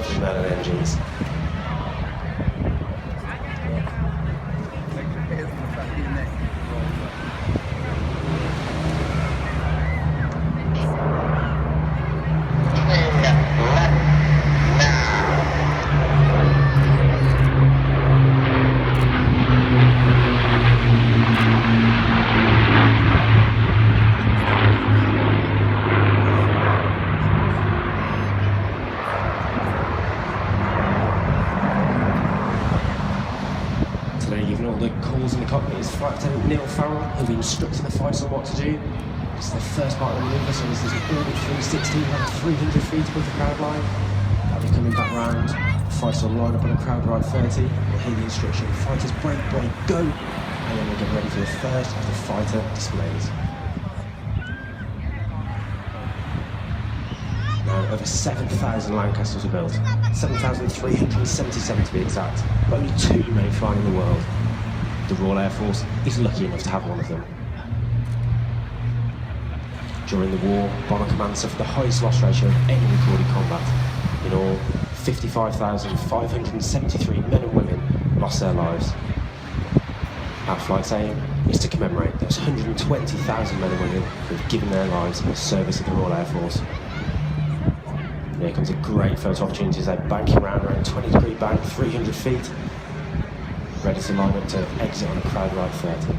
powerful Merlin engines. Who instructed the fighters on what to do. It's their first part of the manoeuvre, so there's an orbit 360 around 300 feet above the crowd line. They'll be coming back round. The fighters will line up on a crowd right 30. We'll hear the instruction, fighters brake, go! And then we'll get ready for the first of the fighter displays. Now, over 7,000 Lancasters were built. 7,377 to be exact. But only 2 remain flying in the world. The Royal Air Force is lucky enough to have one of them. During the war, Bomber Command suffered the highest loss ratio of any recorded combat. In all, 55,573 men and women lost their lives. Our flight's aim is to commemorate those 120,000 men and women who have given their lives in the service of the Royal Air Force. And here comes a great photo opportunity as they're banking around 20-degree bank, 300 feet. Ready to line up to exit on a crowd ride 30.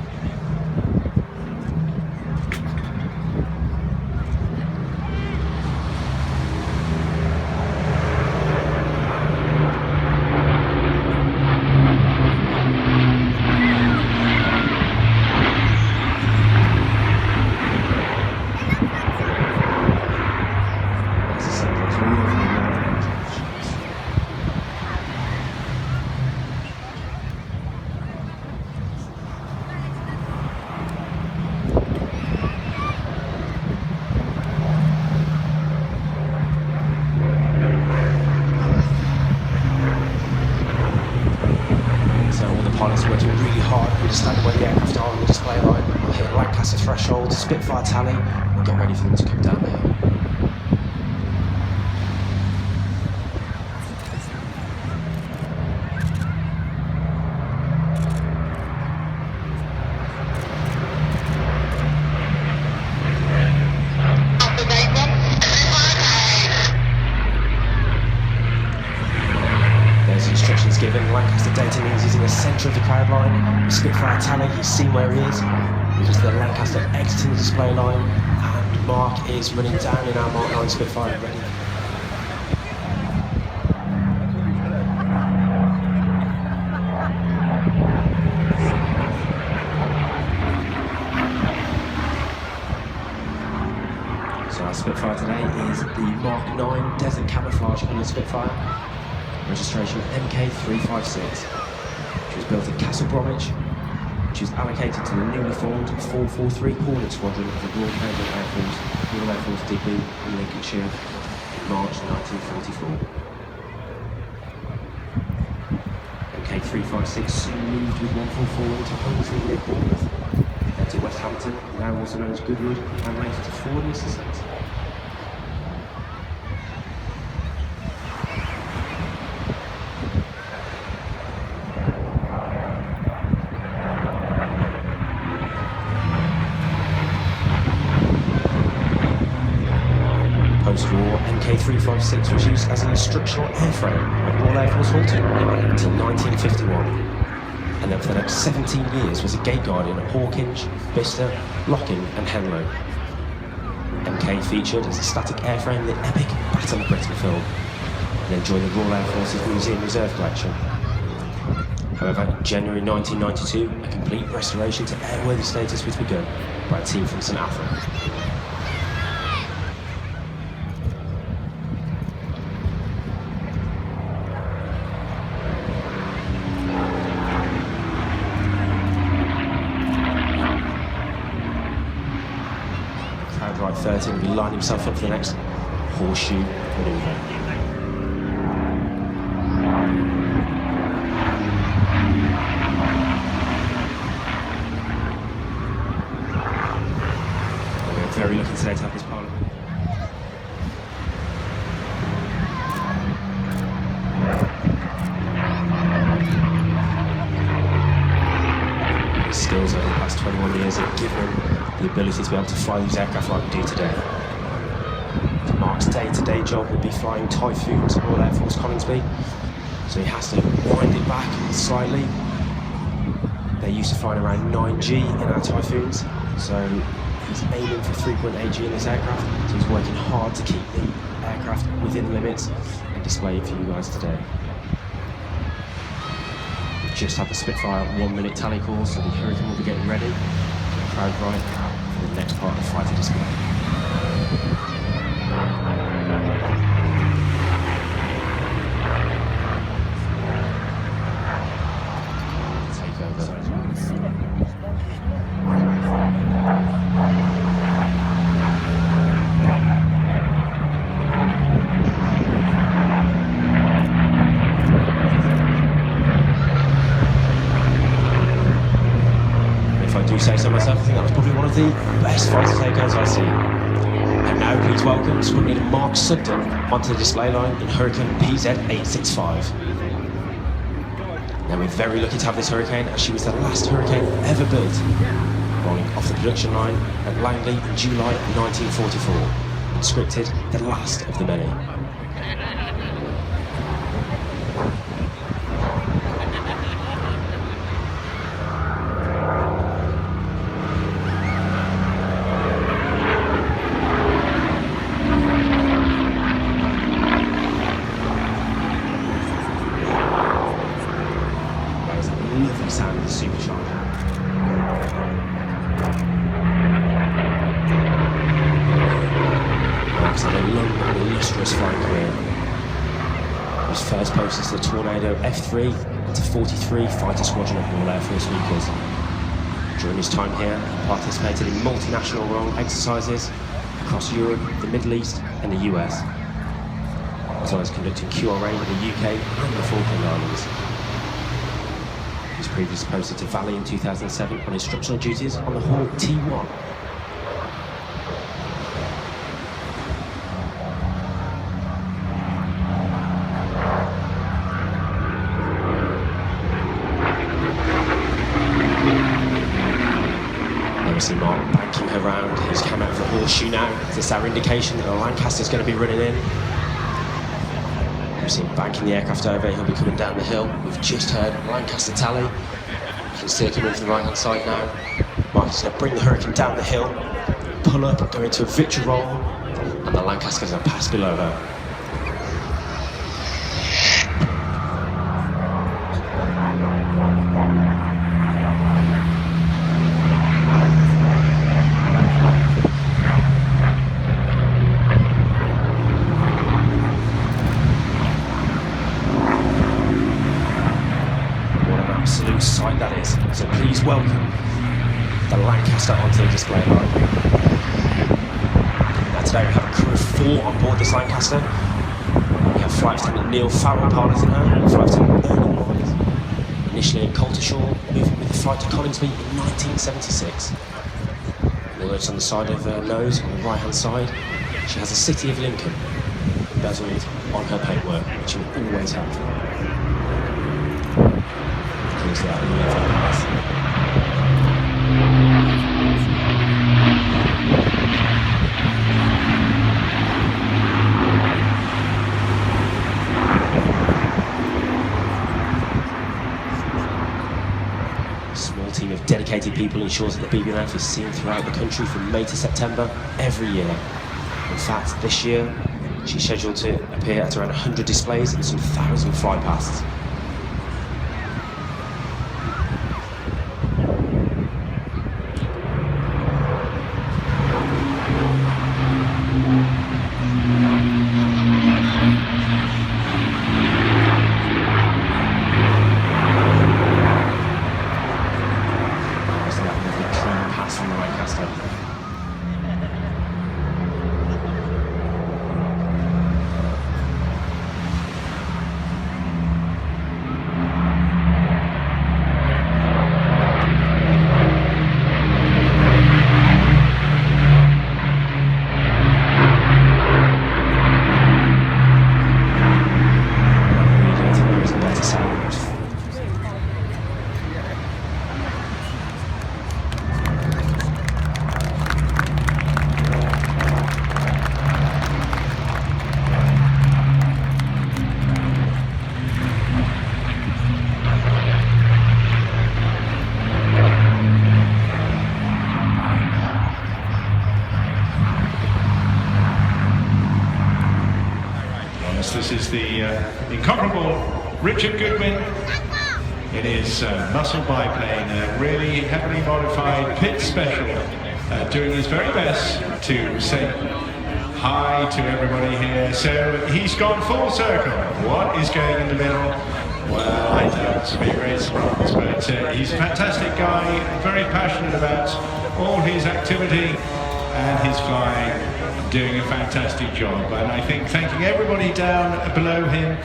Understand where the aircraft are on the display line. We'll hit Lancaster threshold, Spitfire tally, we'll get ready for them to come down the hill. Instructions given, Lancaster data means he's in the centre of the crowd line. The Spitfire tally, he's seen where he is. We've to the Lancaster exiting the display line, and Mark is running down in our Mark 9 Spitfire, ready. So our Spitfire today is the Mark 9 Desert Camouflage on the Spitfire. Registration MK356. She was built at Castle Bromwich. She was allocated to the newly formed 443 Hornet Squadron of the Royal Canadian Air Force, Royal Air Force Depot in Lincolnshire in March 1944. MK356 soon moved with 144 into Hunsley near Bournemouth, then to West Hampton, now also known as Goodwood, and later to Ford in Sussex. Post-war, MK356 was used as an instructional airframe at Royal Air Force Halton until 1951, and then for the next 17 years was a gate guardian at Hawkinge, Bicester, Locking and Henlow. MK featured as a static airframe in the epic Battle of Britain film, and then joined the Royal Air Force's Museum Reserve collection. However, in January 1992, a complete restoration to airworthy status was begun by a team from St Athan. Ride 13 will be lining himself up for the next horseshoe manoeuvre. We're very lucky today to have this pilot. skills over the past 21 years have given him the ability to be able to fly these aircraft like we do today. Mark's day-to-day job would be flying Typhoons at Royal Air Force Coningsby, so he has to wind it back slightly. They're used to flying around 9G in our Typhoons, so he's aiming for 3.8G in this aircraft, so he's working hard to keep the aircraft within limits and display it for you guys today. We just had the Spitfire 1 minute tally call, so the Hurricane will be getting ready, crowd right, for the next part of the fighter display. Say so myself, I think that was probably one of the best fighter takeovers I've seen. And now please welcome Squad Leader Mark Sugden onto the display line in Hurricane PZ865. Now we're very lucky to have this Hurricane, as she was the last Hurricane ever built, rolling off the production line at Langley in July 1944, and scripted the last of the many. Lovely sound of the supercharger. Mark's had a long and illustrious flying career. He was first posted to the Tornado F3 and to 43 Fighter Squadron at Royal Air Force Weekers. During his time here, he participated in multinational role exercises across Europe, the Middle East and the US, as well as conducting QRA in the UK and the Falkland Islands. He was previously posted to Valley in 2007 on instructional duties on the Hawk T1. Obviously Mark banking her round. He's come out of the horseshoe now. Is this our indication that the Lancaster's going to be running in? We've seen banking the aircraft over, he'll be coming down the hill. We've just heard Lancaster tally. You can see it coming from the right hand side now. Mark's going to bring the Hurricane down the hill, pull up, go into a victory roll, and the Lancaster's going to pass below her. Absolute sight that is. So please welcome the Lancaster onto the display line. Now today we have a crew of 4 on board this Lancaster. We have Flight Attendant Neil Farrell piloting her, Flight Attendant Ernie Wise, initially in Coltishall, moving with the flight to Coningsby in 1976. The words on the side of her nose, on the right hand side, she has a City of Lincoln embezzled on her paintwork, which she will always have. That a small team of dedicated people ensures that the BBNF is seen throughout the country from May to September every year. In fact, this year she's scheduled to appear at around 100 displays and some 1,000 flypasts. Richard Goodwin in his muscle biplane, a really heavily modified pit special, doing his very best to say hi to everybody here. So he's gone full circle. What is going in the middle? Well, I don't be very surprised, but he's a fantastic guy, very passionate about all his activity and his flying, doing a fantastic job. And I think thanking everybody down below him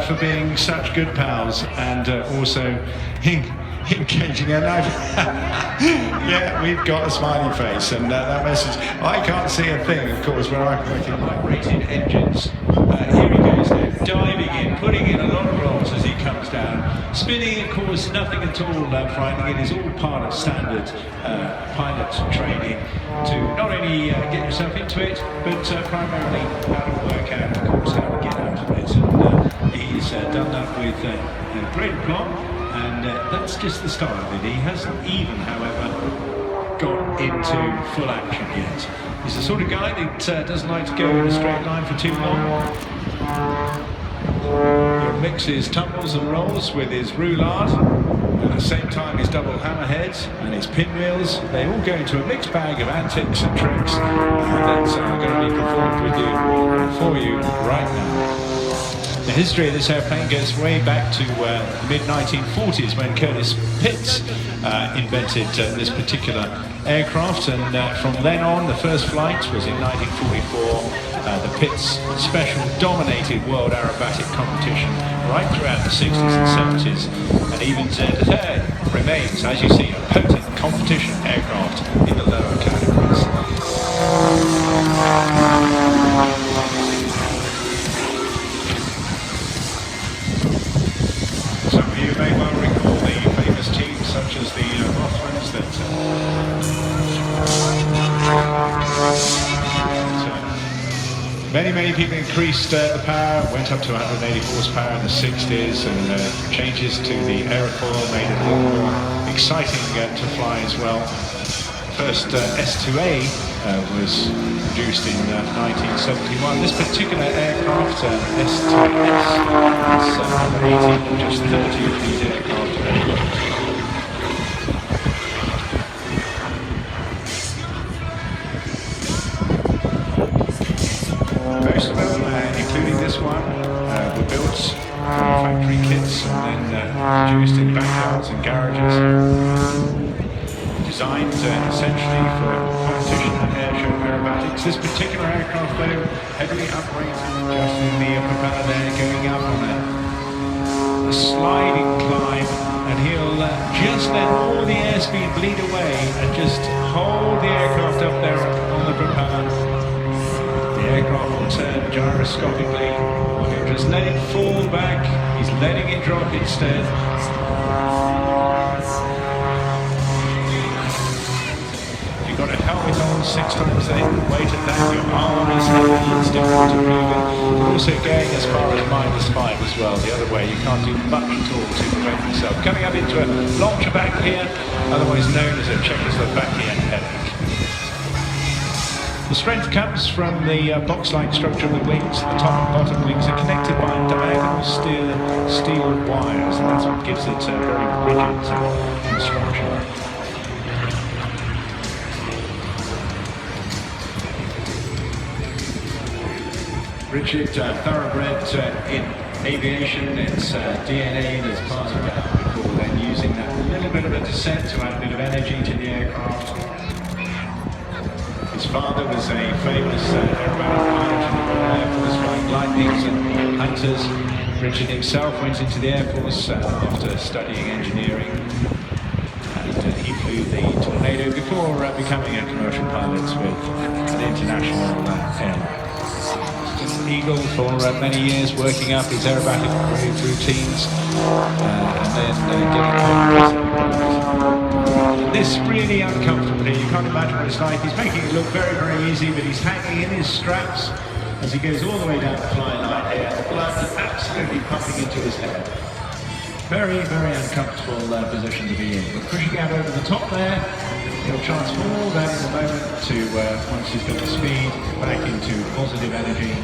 for being such good pals, and also engaging. And yeah, we've got a smiley face, and that message, I can't see a thing, of course, where I'm working like rated engines. Here he goes now, diving in, putting in a lot of rolls as he comes down. Spinning, of course, nothing at all frightening. It is all part of standard pilot training to not only get yourself into it, but primarily how to work out, of course, how to get out of it. And he's done that with great aplomb, and that's just the start of it. He hasn't even, however, got into full action yet. He's the sort of guy that doesn't like to go in a straight line for too long. He'll mix his tumbles and rolls with his roulade. At the same time, his double hammerheads and his pinwheels, they all go into a mixed bag of antics and tricks, and that's going to be performed with you, for you right now. The history of this airplane goes way back to the mid-1940s, when Curtis Pitts invented this particular aircraft, and from then on the first flight was in 1944. The Pitts Special dominated world aerobatic competition right throughout the 60s and 70s, and even today remains, as you see, a potent competition aircraft in the lower categories. Some of you may well recall the famous teams such as the Warbirds that many people increased the power, went up to 180 horsepower in the 60s, and changes to the aerofoil made it a little more exciting to fly as well. First S2A was produced in 1971. This particular aircraft, S2S, is 18, just 30 of these aircraft are most of them, including this one, were built from factory kits and then produced in backyards and garages. Designed essentially for competition and airshow aerobatics. This particular aircraft, though, heavily uprated, just in the propeller there, going up on a sliding climb, and he'll just let all the airspeed bleed away and just hold the aircraft up there on the propeller. The aircraft will turn gyroscopically, or he'll just let it fall back. He's letting it drop instead. You've got a helmet on 6 times the weight of that. Your arm is different to moving. You're also going as far as -5 as well. The other way, you can't do much at all to prevent yourself. Coming up into a launcher back here, otherwise known as a Czechoslovakian headache. The strength comes from the box-like structure of the wings. The top and bottom wings are connected by diagonal steel wires, and that's what gives it a very rigid construction. Richard, thoroughbred in aviation, it's DNA in his part of that, before then using that little bit of a descent to add a bit of energy to the aircraft. His father was a famous aerobatic pilot in the Royal Air Force, flying Lightnings and Hunters. Richard himself went into the Air Force after studying engineering, and he flew the Tornado before becoming a commercial pilot with an international airline. Eagle for many years, working up his aerobatic routines, and then getting this really uncomfortably. You can't imagine what it's like. He's making it look very, very easy, but he's hanging in his straps as he goes all the way down the flying line here. The blood absolutely pumping into his head. Very, very uncomfortable position to be in. But pushing out over the top there, he'll transform all that in a moment to, once he's got the speed, back into positive energy.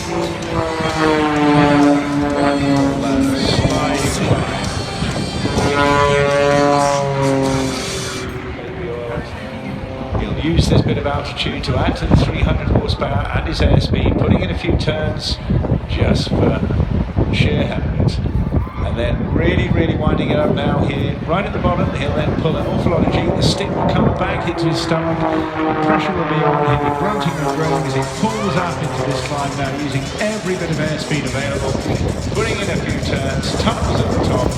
Sliding away. He'll use this bit of altitude to add to the 300 horsepower and his airspeed, putting in a few turns just for sheer habit. And then really winding it up now here, right at the bottom. He'll then pull an awful lot of G. The stick will come back into his stomach. The pressure will be on him, grunting and groaning as he pulls up into this climb now, using every bit of airspeed available, putting in a few turns, tumbles at the top,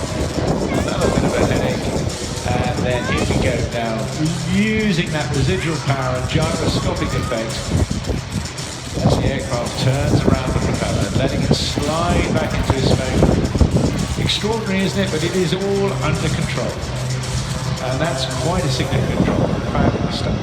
another bit of a headache, and then here we go now, using that residual power and gyroscopic effect as the aircraft turns around the propeller, letting it slide back into his smoke. Extraordinary, isn't it? But it is all under control. And that's quite a significant drop. Fabulous stuff.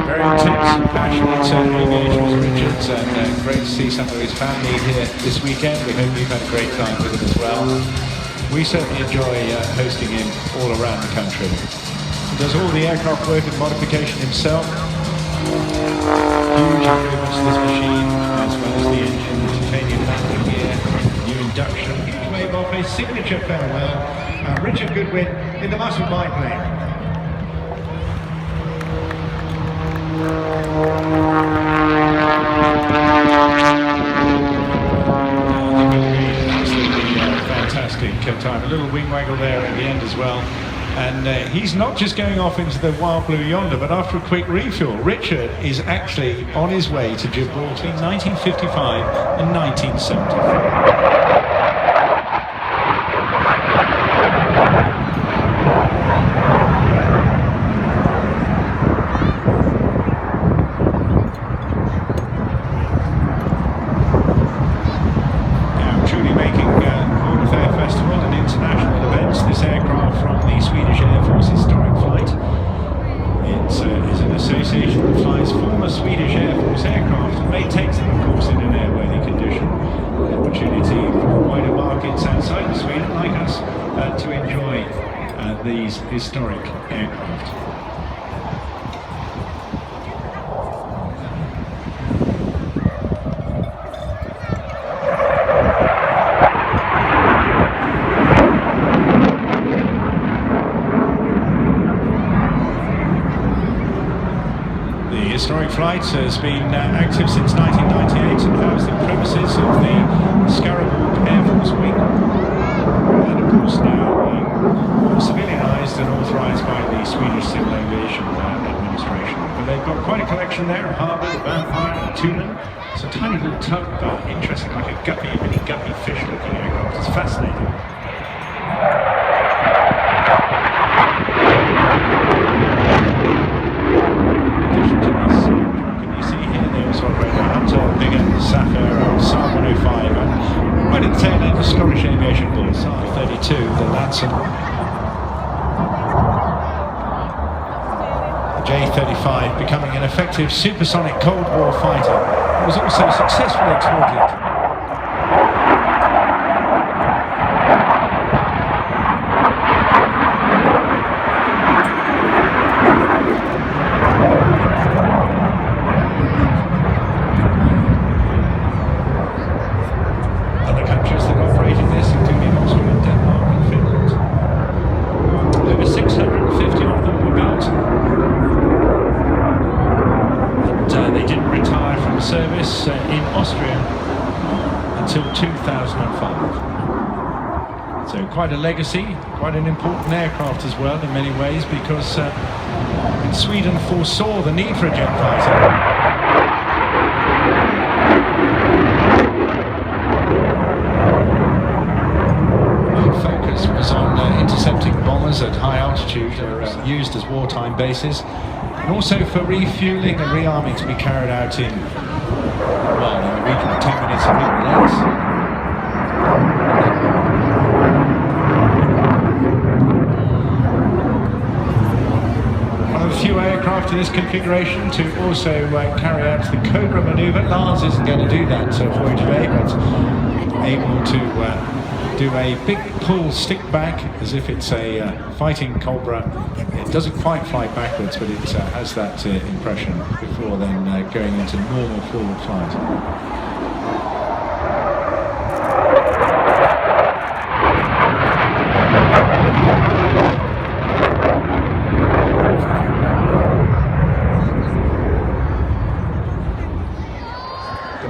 Very intense and passionate aviation was Richards, and great to see some of his family here this weekend. We hope you've had a great time with him as well. We certainly enjoy hosting him all around the country. He does all the aircraft work and modification himself. Huge improvements to this machine, as well as the engine, the titanium landing gear, new induction. Huge wave off a signature farewell. Richard Goodwin in the muscle biplane. Absolutely fantastic time. A little wing waggle there at the end as well. And he's not just going off into the wild blue yonder, but after a quick refuel, Richard is actually on his way to Gibraltar in 1955 and 1974. These historic aircraft. The historic flight has been active since 1998 and housed the premises of the Scarabord Air Force Wing. And of course now civilianised and authorised by the Swedish Civil Aviation Administration. But they've got quite a collection there, Harbour, the Vampire, and Tunen. It's a tiny little tug, but interesting, like a guppy, a mini guppy fish looking aircraft. It's fascinating. In addition to this, can you see here, they also operate a Hunter, bigger, Sapphire, Saab 105, and right at the tail end, the Scottish Aviation Bull, Saab 32, the Lancaster. J-35 becoming an effective supersonic Cold War fighter. It was also successfully exported. Other countries that operated this, including Austria, Denmark and Finland. Over 650 of them were built. They didn't retire from service in Austria until 2005. So quite a legacy, quite an important aircraft as well in many ways, because Sweden foresaw the need for a jet fighter. The focus was on intercepting bombers at high altitude, used as wartime bases. And also for refuelling and rearming to be carried out in, well, in the region of 10 minutes or even less. One of the few aircraft in this configuration to also carry out the Cobra manoeuvre. Lars isn't going to do that for you today, but able to do a big pull stick back as if it's a fighting Cobra. It doesn't quite fly backwards, but it has that impression before then going into normal forward flight.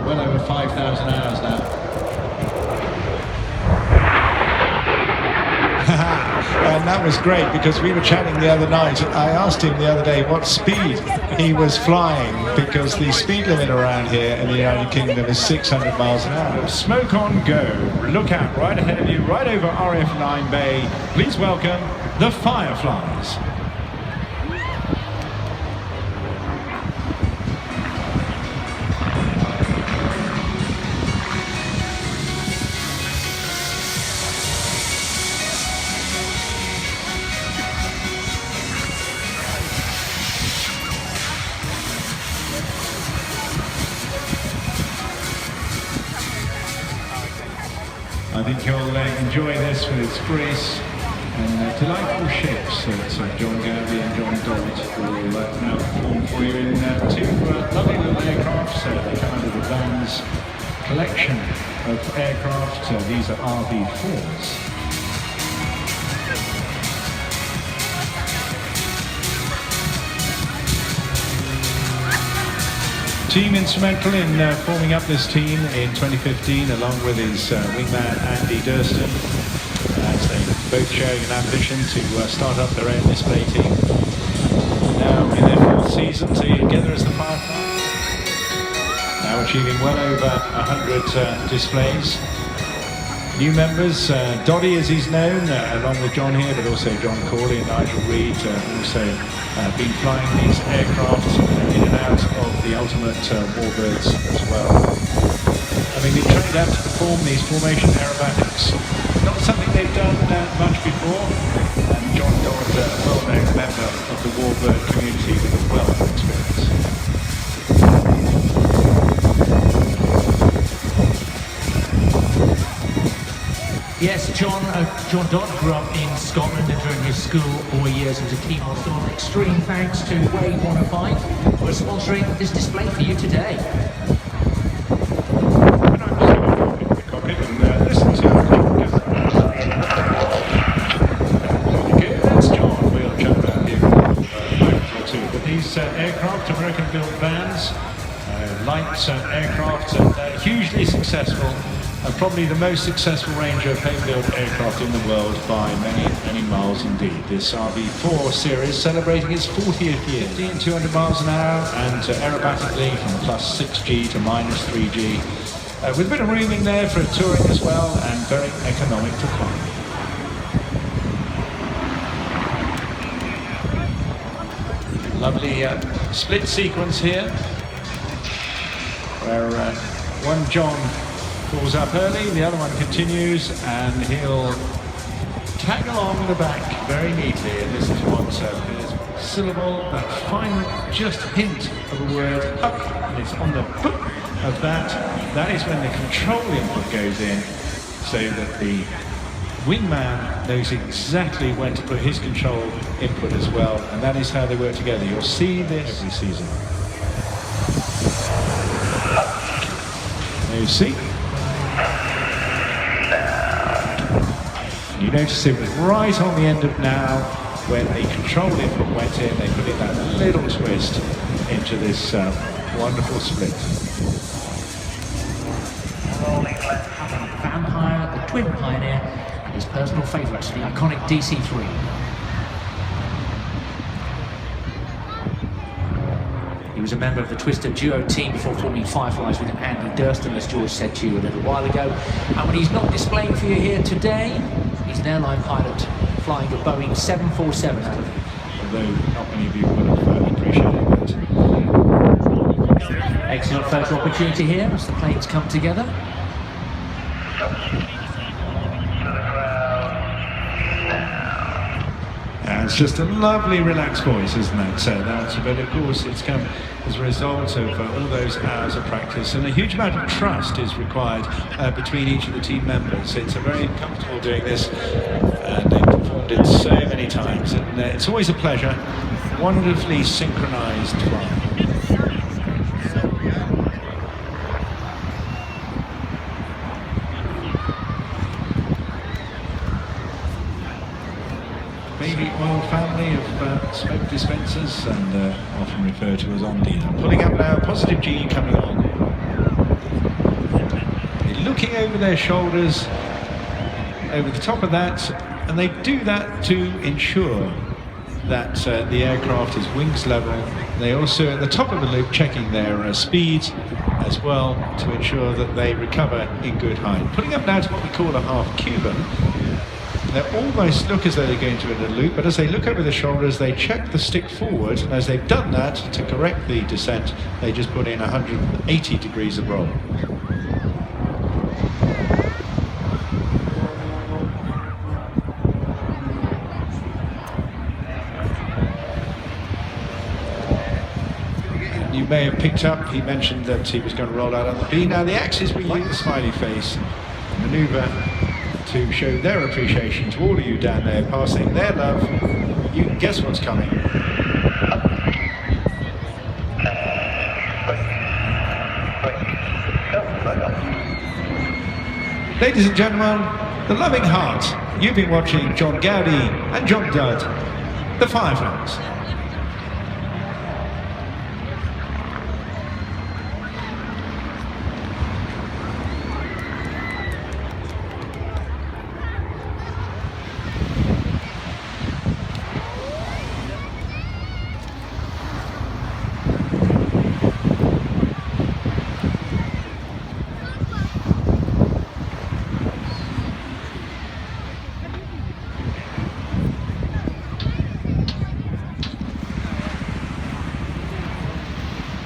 Well over 5,000 hours now. And that was great because we were chatting the other night. I asked him the other day what speed he was flying because the speed limit around here in the United Kingdom is 600 miles an hour. Smoke on go. Look out right ahead of you, right over RF9 Bay. Please welcome the Fireflies. I think you'll enjoy this with its grace and delightful shapes that John Gowdy and John Dodd will now perform for you in two lovely little aircrafts. They come under the Vans collection of aircraft. These are RV4s. Team instrumental in forming up this team in 2015 along with his wingman Andy Durston, as they both sharing an ambition to start up their own display team. Now in their fourth season together as the Fireflies, now achieving well over 100 displays. New members, Doddy as he's known, along with John here, but also John Corley and Nigel Reed, also been flying these aircraft in and out of the ultimate Warbirds as well. Having been trained out to perform these formation aerobatics, not something they've done much before, and John Dodd, a well-known member of the Warbird community with a wealth of experience. Yes, John Dodd grew up in Scotland, and during his school years he was a keen on extreme thanks to Wave 105 for sponsoring this display for you today. Okay, that's John. We'll chat about him or two. But these aircraft, American-built Vans, light aircraft, hugely successful. Probably the most successful range of plane-built aircraft in the world by many, many miles indeed. This RV4 series celebrating its 40th year. 200 miles an hour and aerobatically from plus 6G to minus 3G. With a bit of room in there for touring as well and very economic to fly. Lovely split sequence here where one John pulls up early, the other one continues, and he'll tag along the back very neatly. And this is what appears syllable, that final just hint of a word, up, and it's on the book of that. That is when the control input goes in, so that the wingman knows exactly when to put his control input as well, and that is how they work together. You'll see this every season. There you see. You notice it was right on the end of now when the control input went in. They put in that little twist into this wonderful split. Vampire, the twin pioneer, and his personal favourite, the iconic DC-3. He was a member of the Twister duo team before forming Fireflies with Andy Durston, as George said to you a little while ago. And when he's not displaying for you here today, he's an airline pilot flying a Boeing 747 out of him. Although not many of you would have appreciated that. Excellent photo opportunity here as the planes come together. It's just a lovely, relaxed voice, isn't it? But of course, it's come as a result of all those hours of practice, and a huge amount of trust is required between each of the team members. It's very comfortable doing this, and they've performed it so many times, and it's always a pleasure. Wonderfully synchronized flying. Baby oil family of smoke dispensers, and often referred to as on dealer. Pulling up now, positive G coming on. They're looking over their shoulders, over the top of that, and they do that to ensure that the aircraft is wings level. They also, at the top of the loop, checking their speed as well to ensure that they recover in good height. Putting up now to what we call a half Cuban. They almost look as though they're going to a loop, but as they look over the shoulders, they check the stick forward, and as they've done that, to correct the descent, they just put in 180 degrees of roll. You may have picked up, he mentioned that he was going to roll out on the B. Now the axis we use the smiley face manoeuvre to show their appreciation to all of you down there, passing their love. You can guess what's coming. Ladies and gentlemen, the loving heart. You've been watching John Gowdy and John Dudd, the Fireflies.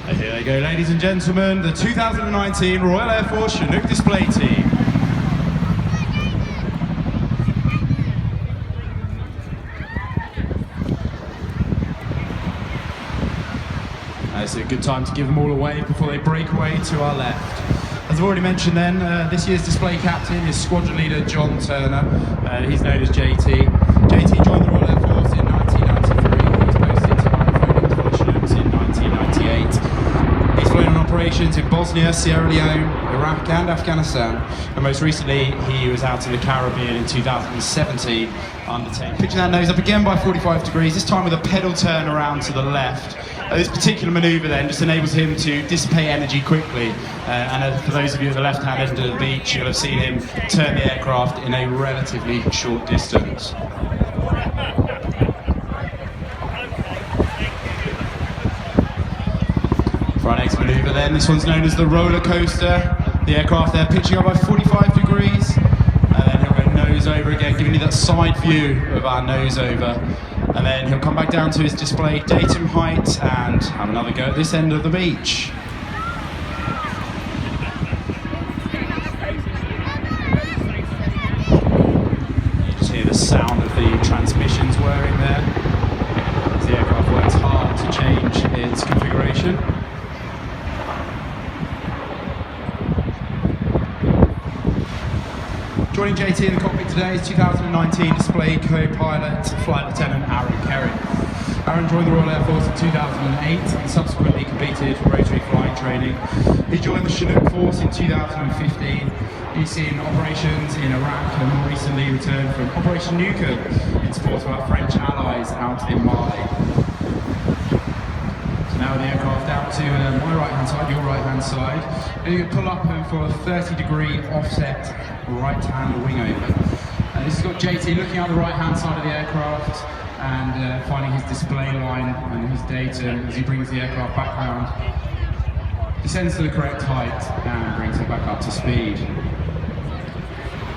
Here they go, ladies and gentlemen, the 2019 Royal Air Force Chinook display team. It's a good time to give them all away before they break away to our left. As I've already mentioned then, this year's display captain is squadron leader John Turner. He's known as JT. JT joined the Royal Air Force in 1993. He was posted to Ireland for the Chinooks in 1998. He's flown on operations in Bosnia, Sierra Leone, Iraq and Afghanistan. And most recently, he was out in the Caribbean in 2017 undertaking. Pitching that nose up again by 45 degrees, this time with a pedal turn around to the left. This particular manoeuvre then just enables him to dissipate energy quickly, and for those of you at the left-hand end of the beach, you'll have seen him turn the aircraft in a relatively short distance. For our next manoeuvre then, this one's known as the roller coaster. The aircraft there pitching up by 45 degrees, and then he'll go nose over again, giving you that side view of our nose over. And then he'll come back down to his display datum height and have another go at this end of the beach. Just hear the sound of the transmissions whirring there as the aircraft works hard to change its configuration. Joining JT in the cockpit today is 2019 display co-pilot Flight Lieutenant Aaron Kerry. Aaron joined the Royal Air Force in 2008 and subsequently completed rotary flying training. He joined the Chinook Force in 2015. He's seen operations in Iraq and more recently returned from Operation Nukem in support of our French allies out in Mali. Now the aircraft out to my right hand side, your right hand side, and you can pull up for a 30-degree offset right hand wing over. This has got JT looking out the right hand side of the aircraft and finding his display line and his data as he brings the aircraft back round, descends to the correct height and brings it back up to speed.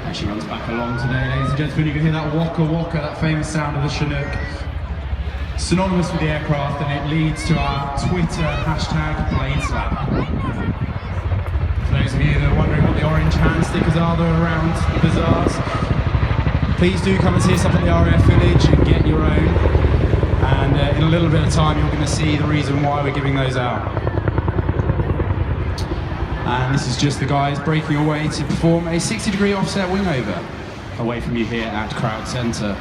And she runs back along today, ladies and gentlemen. You can hear that waka waka, that famous sound of the Chinook. Synonymous with the aircraft, and it leads to our Twitter hashtag #PlaneSlap. For those of you that are wondering what the orange hand stickers are that are around the bazaars, please do come and see us up at the RAF Village and get your own. And in a little bit of time, you're going to see the reason why we're giving those out. And this is just the guys breaking away to perform a 60-degree offset wing over away from you here at Crowd Centre.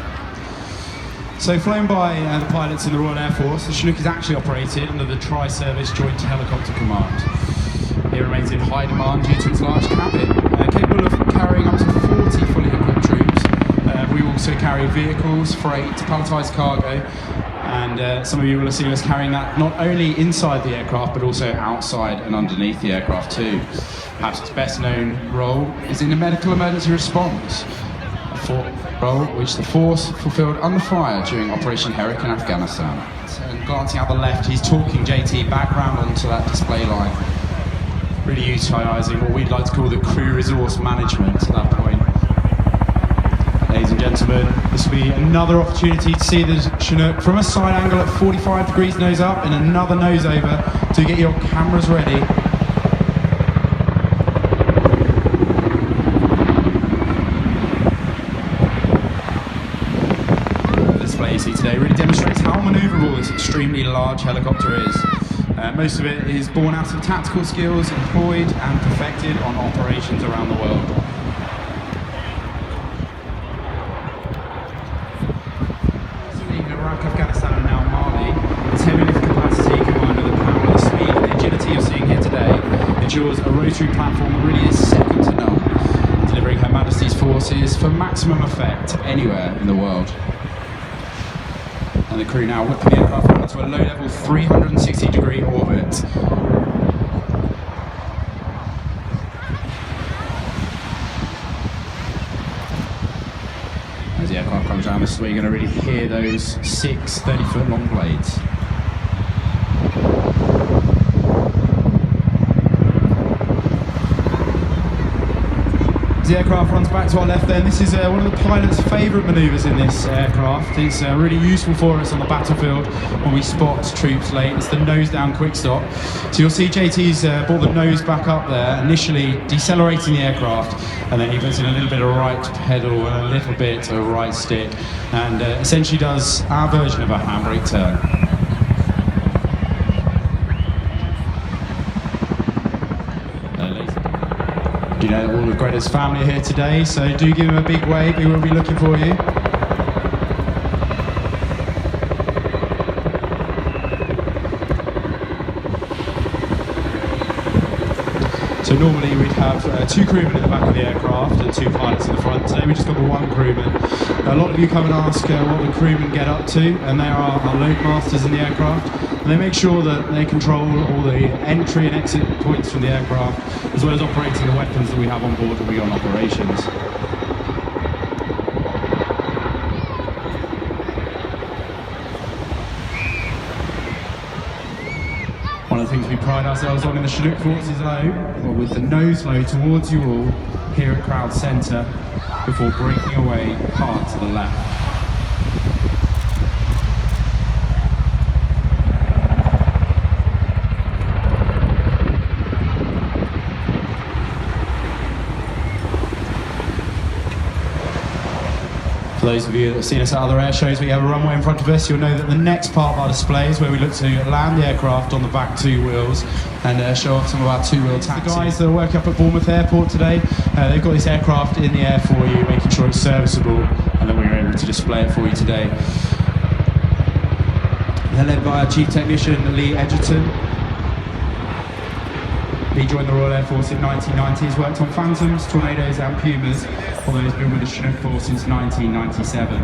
So flown by the pilots in the Royal Air Force, the Chinook is actually operated under the Tri-Service Joint Helicopter Command. It remains in high demand due to its large cabin, capable of carrying up to 40 fully equipped troops. We also carry vehicles, freight, palletised cargo, and some of you will have seen us carrying that not only inside the aircraft but also outside and underneath the aircraft too. Perhaps its best known role is in the medical emergency response, role which the force fulfilled under fire during Operation Herrick in Afghanistan. And glancing out the left, he's talking JT back round onto that display line, really utilising what we'd like to call the crew resource management at that point. Ladies and gentlemen, this will be another opportunity to see the Chinook from a side angle at 45 degrees nose up and another nose over to get your cameras ready. You see today really demonstrates how manoeuvrable this extremely large helicopter is. Most of it is born out of tactical skills employed and perfected on operations around the world. Leaving Iraq, Afghanistan and now Mali, its heavy lift capacity combined with the power, the speed and the agility you're seeing here today ensures a rotary platform that really is second to none, delivering Her Majesty's forces for maximum effect anywhere in the world. And the crew now whipping the aircraft onto a low-level 360-degree orbit. As the aircraft comes down this way, you're going to really hear those 6 30-foot long blades. The aircraft runs back to our left there, and this is one of the pilot's favourite manoeuvres in this aircraft. It's really useful for us on the battlefield when we spot troops late. It's the nose down quick stop. So you'll see JT's brought the nose back up there, initially decelerating the aircraft, and then he puts in a little bit of right pedal and a little bit of right stick, and essentially does our version of a handbrake turn. You know that all of Greta's family are here today, so do give him a big wave, he will be looking for you. So normally we'd have 2 crewmen in the back of the aircraft and 2 pilots in the front. Today we just got the 1 crewman. A lot of you come and ask what the crewmen get up to, and they are our load masters in the aircraft. And they make sure that they control all the entry and exit points from the aircraft, as well as operating the weapons that we have on board when we go on operations. One of the things we pride ourselves on in the Chinook forces though, with the nose low towards you all here at Crowd Centre, before breaking away hard to the left. For those of you that have seen us at other air shows, we have a runway in front of us. You'll know that the next part of our display is where we look to land the aircraft on the back 2 wheels and show off some of our 2-wheel taxis. The guys that are working up at Bournemouth Airport today, they've got this aircraft in the air for you, making sure it's serviceable, and then we're able to display it for you today. They're led by our Chief Technician, Lee Edgerton. He joined the Royal Air Force in 1990. He's worked on Phantoms, Tornadoes and Pumas, although he's been with the Chinook Force since 1997.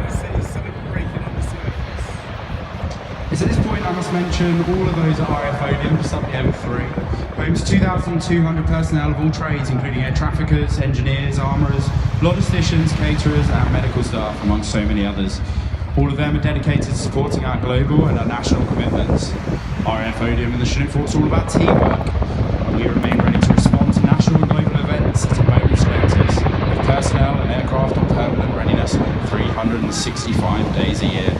It's at this point I must mention all of those at RAF Odium, just up the M3. Home to 2,200 personnel of all trades, including air traffickers, engineers, armourers, logisticians, caterers and medical staff, amongst so many others. All of them are dedicated to supporting our global and our national commitments. RAF Odium and the Chinook Force are all about teamwork. We remain ready to respond to national and global events at a moment's notice, with personnel and aircraft on permanent readiness 365 days a year.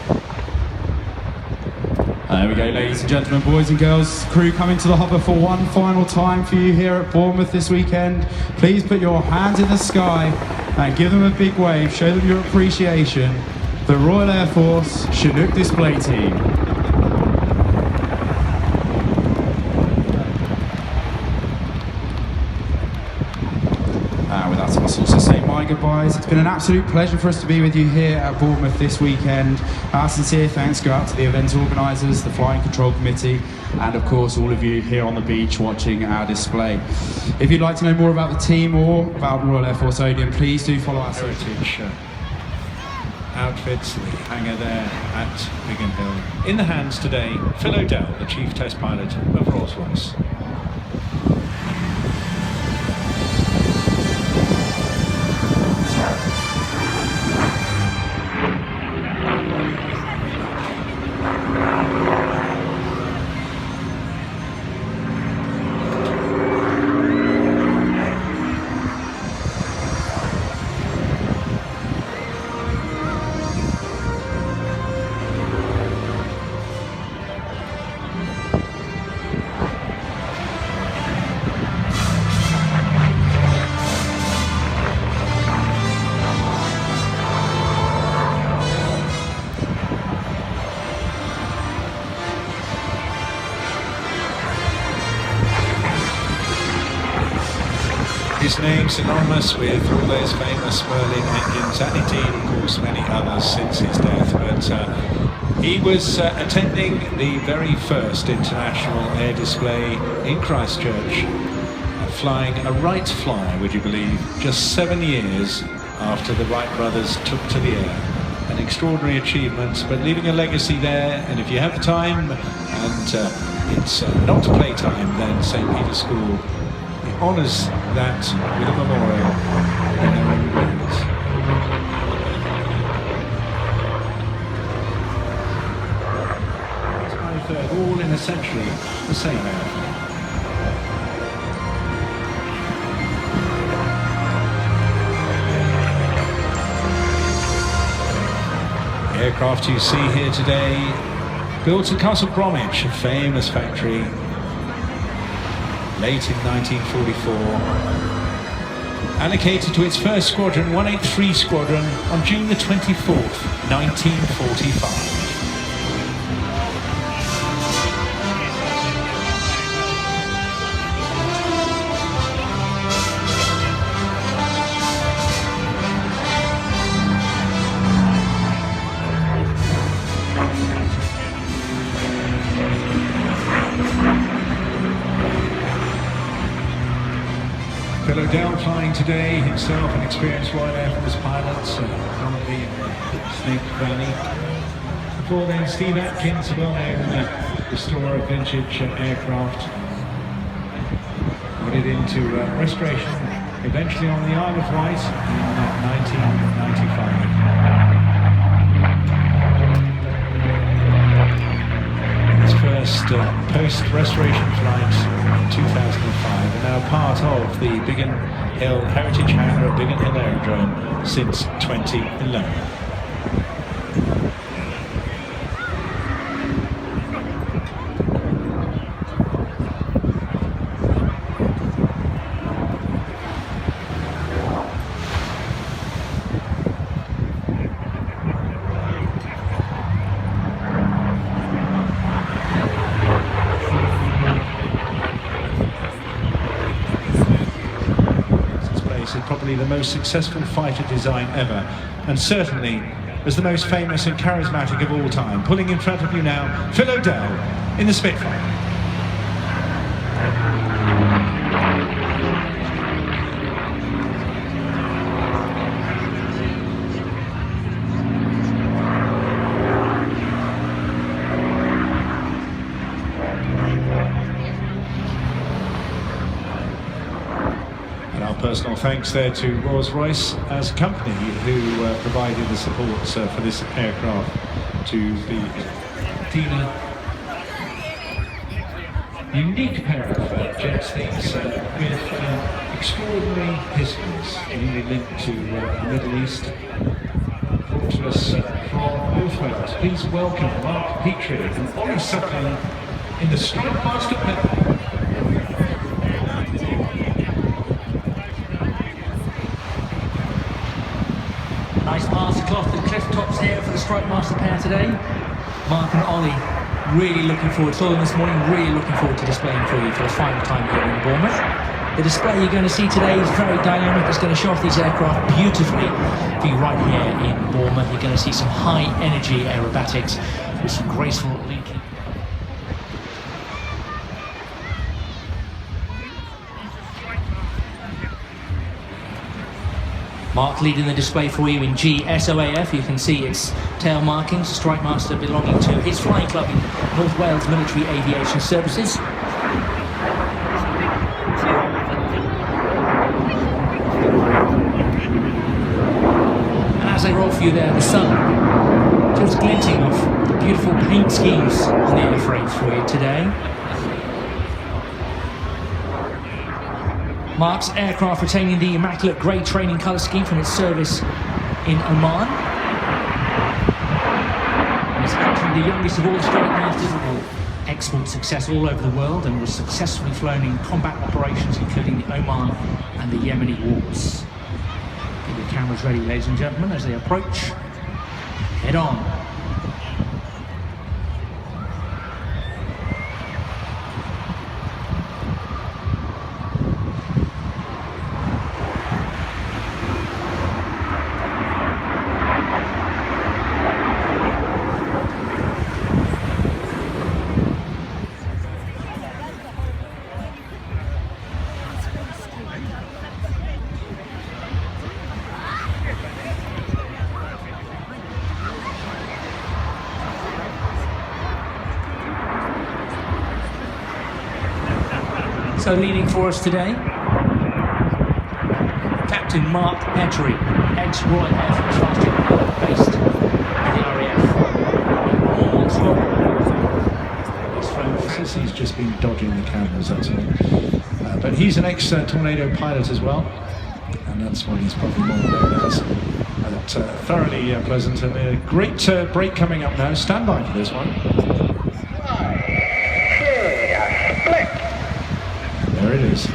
There we go, ladies and gentlemen, boys and girls. Crew coming to the hopper for one final time for you here at Bournemouth this weekend. Please put your hands in the sky and give them a big wave, show them your appreciation. The Royal Air Force Chinook display team. With that, I must also say my goodbyes. It's been an absolute pleasure for us to be with you here at Bournemouth this weekend. Our sincere thanks go out to the event organisers, the Flying Control Committee, and of course all of you here on the beach watching our display. If you'd like to know more about the team or about Royal Air Force Odeon, please do follow our Heritage outfits, the hangar there at Biggin Hill. In the hands today, Phil O'Dell, the Chief Test Pilot of Rolls-Royce. His name synonymous with all those famous Merlin engines, and indeed, of course, many others since his death. But he was attending the very first international air display in Christchurch, flying a Wright Flyer, would you believe, just 7 years after the Wright brothers took to the air. An extraordinary achievement, but leaving a legacy there. And if you have time, and it's not playtime, then St. Peter's School honours that with a memorial in their own grounds. All in essentially the same aircraft. The aircraft you see here today, built at Castle Bromwich, a famous factory, late in 1944, allocated to its first squadron, 183 Squadron, on June the 24th, 1945. Phil O'Dell flying today, himself an experienced Royal Air Force pilot, currently in the Snake Valley. Before then, Steve Atkins, a well-known restorer of vintage aircraft, put it into restoration, eventually on the Isle of Wight in 1995. His first post-restoration flight in 2005, and now part of the Biggin Hill Heritage Hangar at Biggin Hill Aerodrome since 2011. Probably the most successful fighter design ever, and certainly as the most famous and charismatic of all time. Pulling in front of you now, Phil O'Dell in the Spitfire. Personal thanks there to Rolls-Royce as a company who provided the support for this aircraft to be Dina. Unique pair of jets, these with extraordinary histories, really linked to the Middle East. Brought to us from both worlds. Please welcome Mark Petrie and Ollie Suckling in the Strikemaster pedal. Strikemaster pair today. Mark and Ollie, really looking forward. Saw them this morning, really looking forward to displaying for you for the final time here in Bournemouth. The display you're going to see today is very dynamic. It's going to show off these aircraft beautifully for you right here in Bournemouth. You're going to see some high energy aerobatics with some graceful linking. Mark leading the display for you in GSOAF. You can see its tail markings, Strikemaster belonging to his flying club in North Wales Military Aviation Services. And as they roll for you there, the sun just glinting off the beautiful paint schemes on the airframes for you today. Mark's aircraft retaining the immaculate grey training colour scheme from its service in Oman. And it's actually the youngest of all the Strikemasters with export success all over the world and was successfully flown in combat operations including the Oman and the Yemeni wars. Get your cameras ready, ladies and gentlemen, as they approach. Head on. So leading for us today, Captain Mark Petrie, ex-Royal Air Force Fast Jet pilot based in the RAF. He's just been dodging the cameras, that's all. But he's an ex-Tornado pilot as well, and that's what he's probably more known as. Thoroughly pleasant, and a great break coming up now. Stand by for this one. There it is.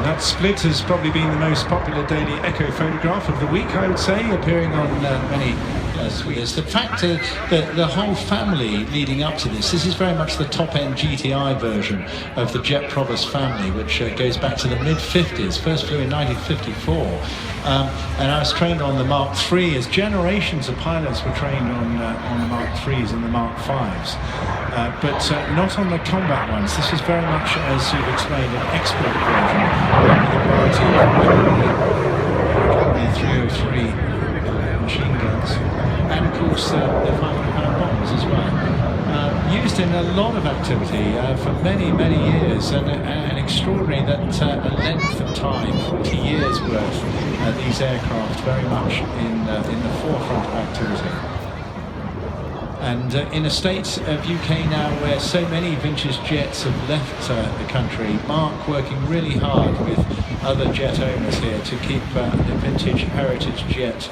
That split has probably been the most popular daily echo photograph of the week, I would say, appearing on many suites. The fact that the whole family leading up to this is very much the top-end GTI version of the Jet Provost family, which goes back to the mid-50s, first flew in 1954. And I was trained on the Mark III, as generations of pilots were trained on the Mark IIIs and the Mark Vs. But not on the combat ones. This is very much, as you've explained, an export version with the 303 machine guns, and of course the 500-pound bombs as well. Used in a lot of activity for many, many years, and extraordinary that a length of time, 40 years worth, these aircraft very much in the forefront of activity. And in a state of UK now where so many vintage jets have left the country, Mark working really hard with other jet owners here to keep the vintage heritage jet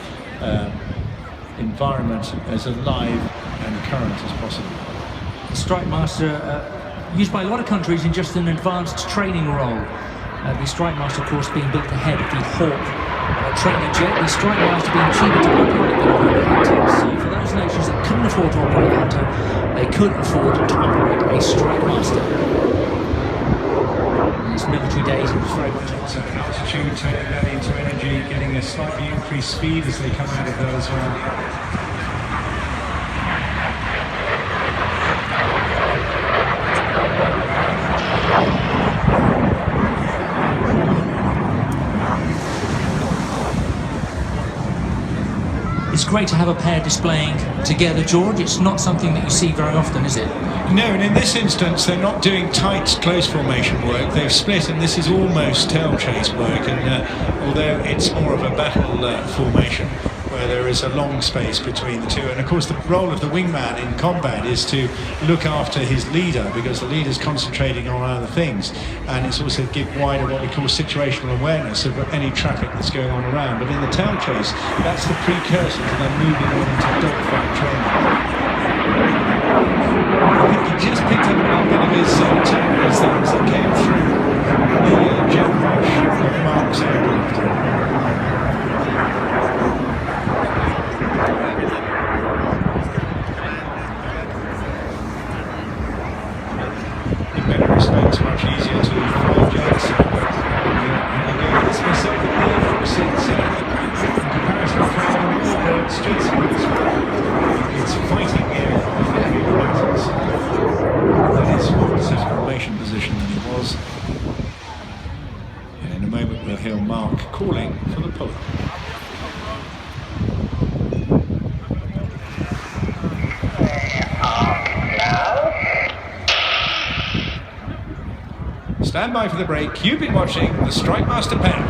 environment as alive and current as possible. The Strikemaster, used by a lot of countries in just an advanced training role. The Strikemaster, of course, being built ahead of the Hawk trainer jet. The Strikemaster being cheaper to operate than the Hunter. So for those nations that couldn't afford to operate a Hunter, they could afford to operate a Strikemaster. In his military days, it was very much altitude, turning that into energy, getting a slightly increased speed as they come out of there as well. It's great to have a pair displaying together, George. It's not something that you see very often, is it? No, and in this instance they're not doing tight close formation work. They've split, and this is almost tail chase work, and although it's more of a battle formation where there is a long space between the two, and of course the role of the wingman in combat is to look after his leader, because the leader's concentrating on other things, and it's also to give wider what we call situational awareness of any traffic that's going on around. But in the tail chase, that's the precursor to them moving on into dogfight training. I think he just picked up a little bit of his temper as that came through the jet rush of Mark's aircraft. stand by for the break. You've been watching the Strikemaster panel.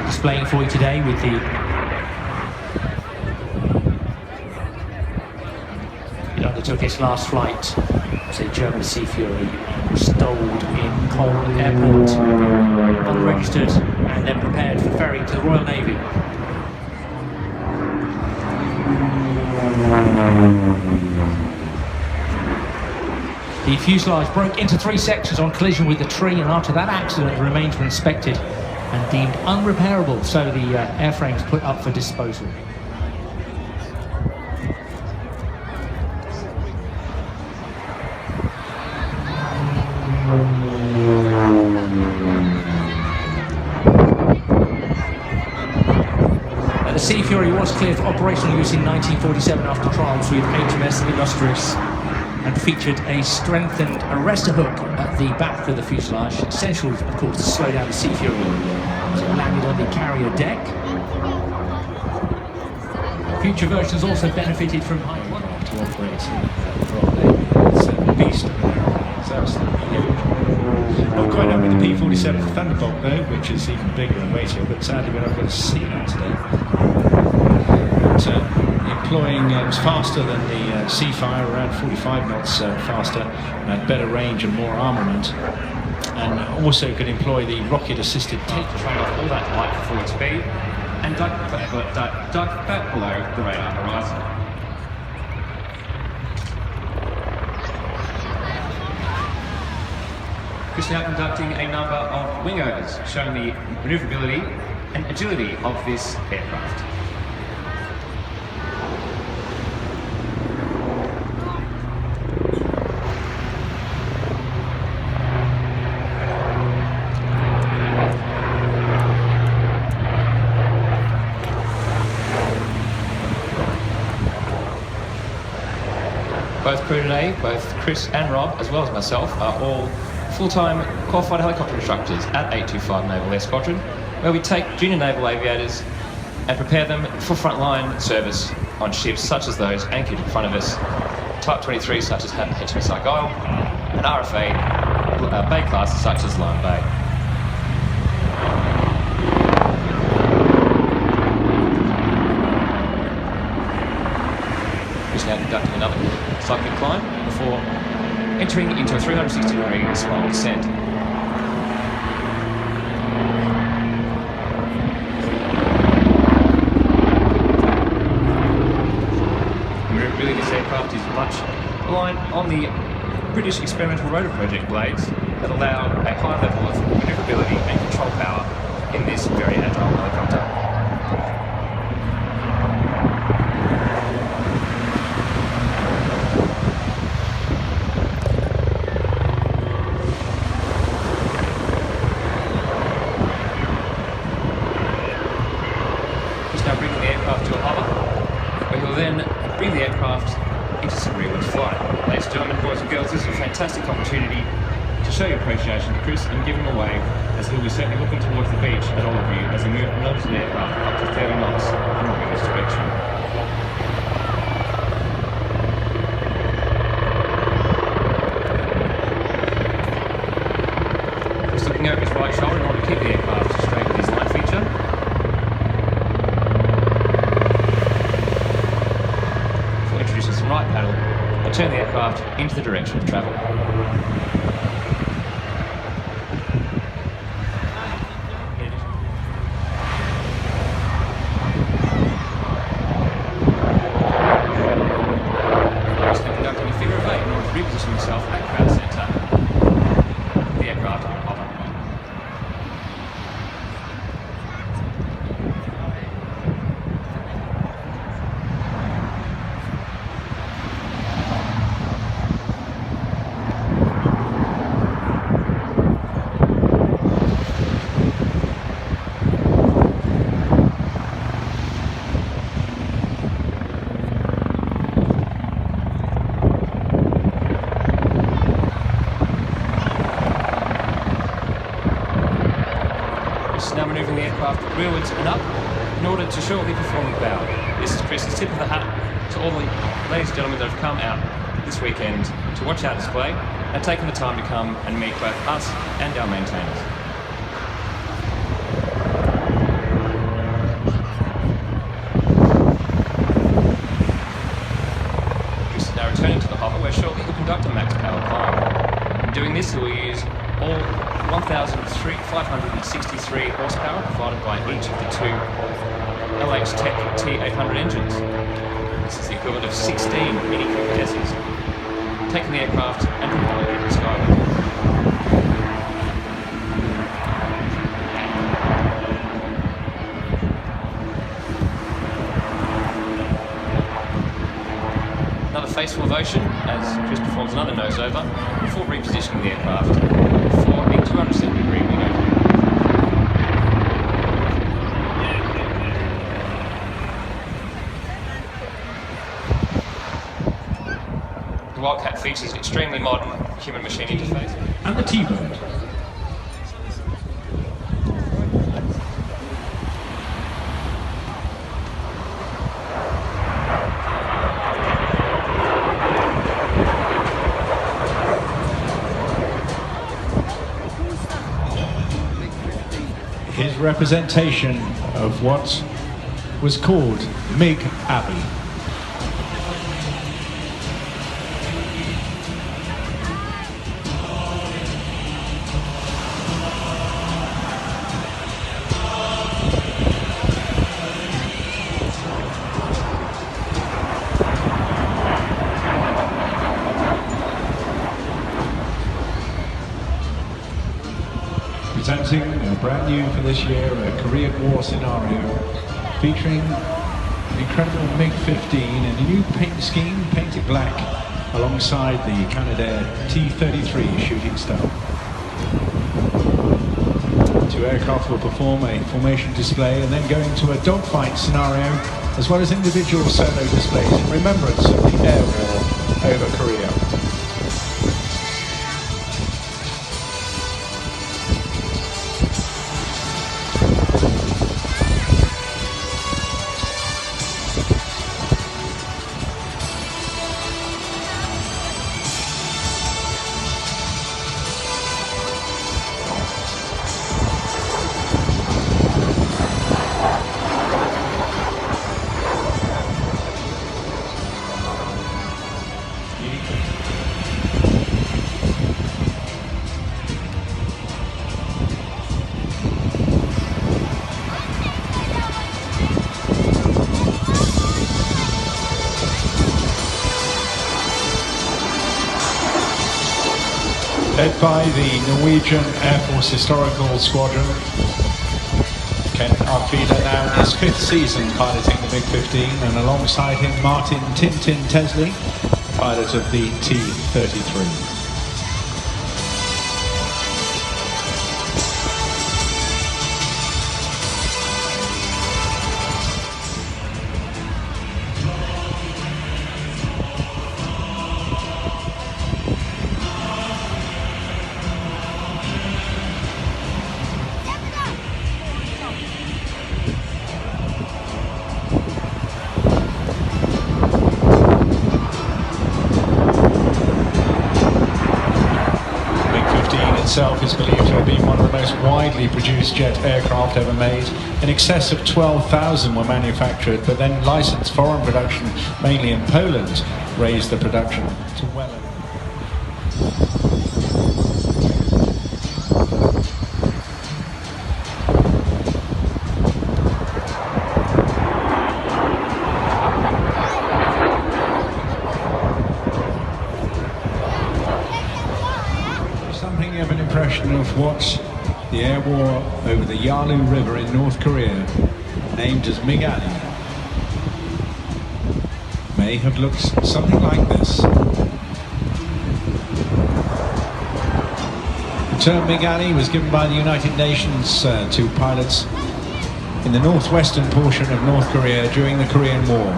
Displaying for you today with it undertook its last flight as a German Sea Fury stalled in Cole Airport, unregistered, and then prepared for ferry to the Royal Navy. The fuselage broke into 3 sections on collision with the tree, and after that accident the remains were inspected and deemed unrepairable, so the airframes put up for disposal. The Sea Fury was cleared for operational use in 1947 after trials with HMS Illustrious, and featured a strengthened arrestor hook at the back of the fuselage, essential, of course, to slow down the Sea Fury as it landed on the carrier deck. Future versions also benefited from high to operate from a beast. Not quite up with the P-47 Thunderbolt though, which is even bigger and weightier, but sadly we're not going to see that today. Employing, it was faster than the Seafire, around 45 knots faster, had better range and more armament, and also could employ the rocket-assisted Take the train off all that light for forward speed and duck back below the radar horizon. Chris now conducting a number of wing overs, showing the manoeuvrability and agility of this aircraft. Both crew today, both Chris and Rob, as well as myself, are all full-time qualified helicopter instructors at 825 Naval Air Squadron, where we take junior naval aviators and prepare them for frontline service on ships such as those anchored in front of us, Type 23 such as HMS Argyle, and RFA Bay classes such as Lion Bay. Just now conducting another cycling climb before entering into a 360-degree spiral descent. Really, this aircraft is much reliant on the British experimental rotor project blades that allow a high level of manoeuvrability and control power in this very agile helicopter. Now bringing the aircraft to a hover, where he'll then bring the aircraft into some rearward flight. Ladies and gentlemen, boys and girls, this is a fantastic opportunity to show your appreciation to Chris and give him a wave, as he'll be certainly looking towards the beach at all of you as he moves the aircraft up to 30 knots in this direction. Just looking over his right shoulder in order to keep the aircraft straight with his line feature. Right paddle and turn the aircraft into the direction of travel. He's now conducting a figure of 8 in order to reposition himself at crowd centre. The aircraft on hover. manoeuvring the aircraft rearwards and up in order to shortly perform the bow. This is Chris's tip of the hat to all the ladies and gentlemen that have come out this weekend to watch our display and taken the time to come and meet both us and our maintainers. Chris is now returning to the hopper where shortly he'll conduct a max power climb. In doing this, he will use all 1,563 horsepower provided by each of the two LH Tech T800 engines. This is the equivalent of 16 Mini Cooper S's, taking the aircraft and propelling it skyward. Another faceful of ocean as Chris performs another nose over before repositioning the aircraft for a 270-degree wing opening. The Wildcat features an extremely modern human-machine interface. And the T-Bird. His representation of what was called MiG Abbey. Presenting brand new for this year, a Korean War scenario featuring an incredible MiG-15 and a new paint scheme, painted black, alongside the Canadair T-33 shooting star. Two aircraft will perform a formation display and then go into a dogfight scenario, as well as individual solo displays in remembrance of the air war over Korea. Led by the Norwegian Air Force Historical Squadron, Ken Arkvida now in his 5th season piloting the MiG-15, and alongside him Martin Tintin Tesley, pilot of the T-33. Itself is believed to have been one of the most widely produced jet aircraft ever made. In excess of 12,000 were manufactured, but then licensed foreign production, mainly in Poland, raised the production to well over. Of an impression of what the air war over the Yalu River in North Korea, named as MiG Alley, may have looked something like this. The term MiG Alley was given by the United Nations to pilots in the northwestern portion of North Korea during the Korean War.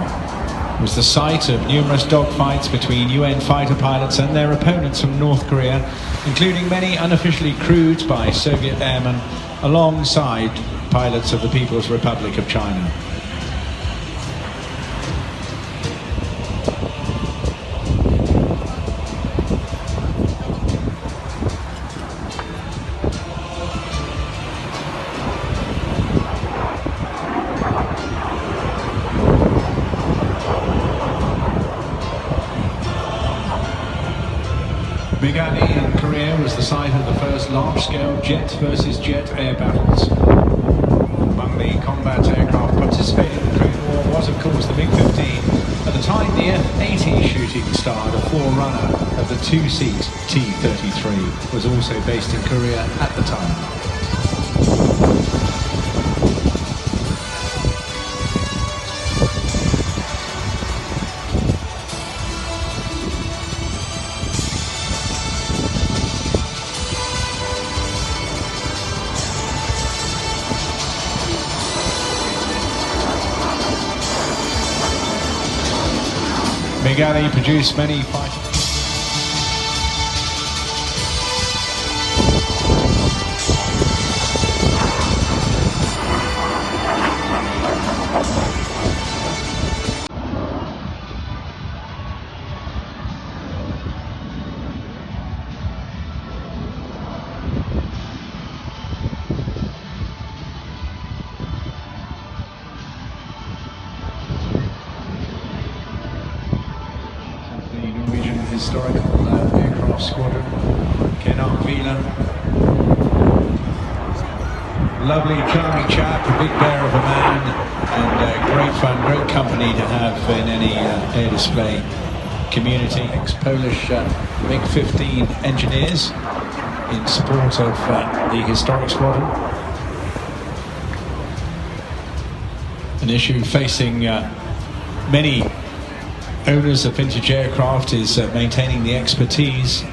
was the site of numerous dogfights between UN fighter pilots and their opponents from North Korea, including many unofficially crewed by Soviet airmen alongside pilots of the People's Republic of China. Big Ali in Korea was the site of the first large-scale jet versus jet air battles. Among the combat aircraft participating in the Korean War was, of course, the MiG-15. At the time, the F-80 shooting star, the forerunner of the two-seat T-33, was also based in Korea at the time. Big Ali produced many fighters. Historical aircraft squadron, Kenark Vila. Lovely, charming chap, a big bear of a man, and great fun, great company to have in any air display community. Ex-Polish MiG-15 engineers in support of the historic squadron. An issue facing many owners of vintage aircraft is maintaining the expertise.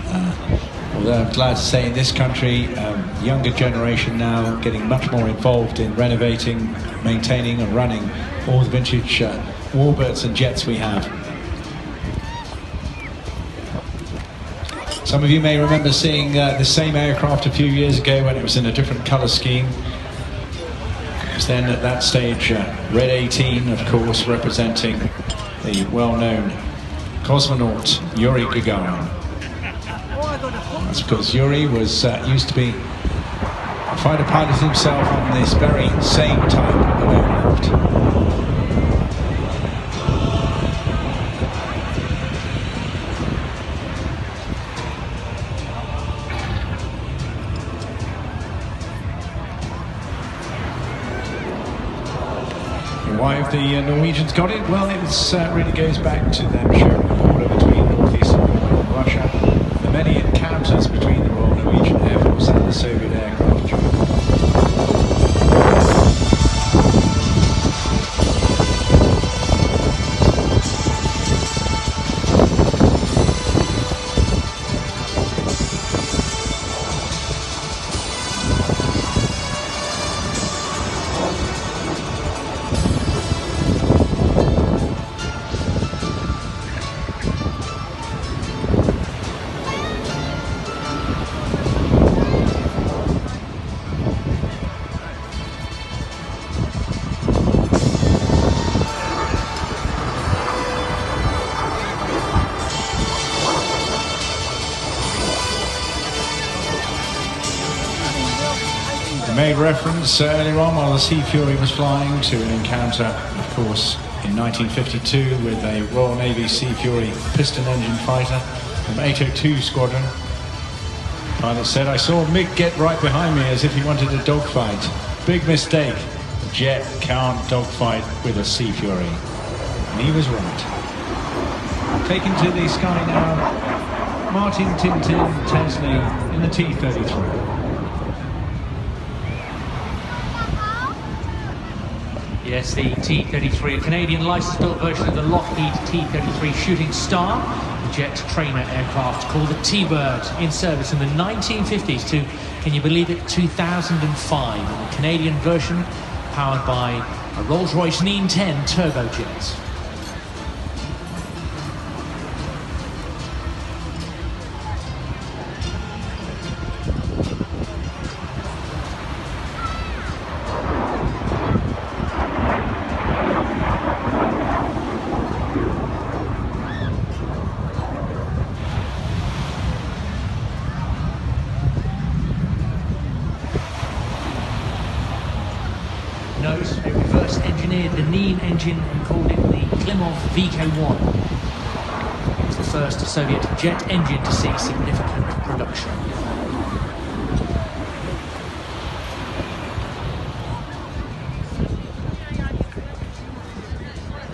Although I'm glad to say in this country, younger generation now getting much more involved in renovating, maintaining and running all the vintage Warbirds and jets we have. Some of you may remember seeing the same aircraft a few years ago when it was in a different colour scheme. It was then at that stage Red 18, of course, representing the well-known cosmonaut Yuri Gagarin. That's because Yuri was used to be a fighter pilot himself on this very same type of aircraft. Why have the Norwegians got it? Well, it really goes back to them sharing the border between northeastern Norway and Russia. The many encounters between the Royal Norwegian Air Force and the Soviet aircraft during the war. Made reference earlier on while the Sea Fury was flying to an encounter, of course, in 1952 with a Royal Navy Sea Fury piston engine fighter from 802 Squadron. Pilot said, "I saw Mick get right behind me as if he wanted a dogfight. Big mistake. The jet can't dogfight with a Sea Fury." And he was right. Taken to the sky now, Martin Tintin Tesley in the T-33. Yes, the T-33, a Canadian licence-built version of the Lockheed T-33 Shooting Star, the jet trainer aircraft called the T-Bird, in service in the 1950s to, can you believe it, 2005, and the Canadian version powered by a Rolls-Royce Neen 10 turbojet. engine and called it the Klimov VK-1. It was the first Soviet jet engine to see significant production.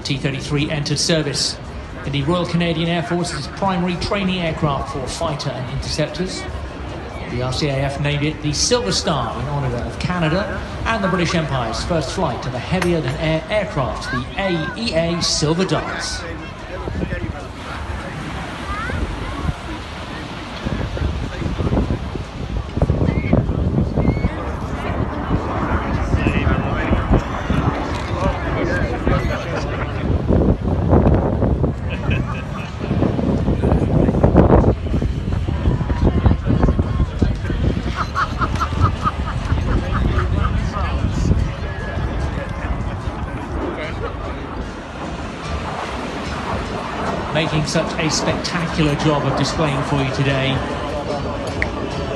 T-33 entered service in the Royal Canadian Air Force as its primary training aircraft for fighter and interceptors. The RCAF named it the Silver Star in honour of Canada and the British Empire's first flight of a heavier-than-air aircraft, the AEA Silver Darts. Making such a spectacular job of displaying for you today,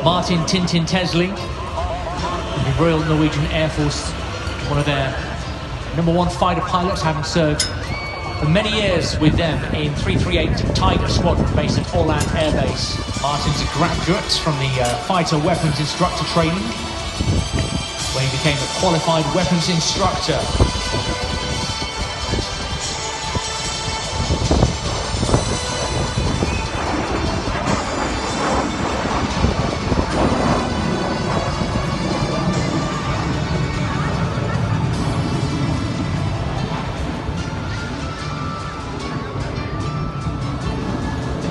Martin Tintin Tesley, the Royal Norwegian Air Force, one of their #1 fighter pilots, having served for many years with them in 338 Tiger Squadron based at Åland Air Base. Martin's a graduate from the Fighter Weapons Instructor Training, where he became a qualified weapons instructor.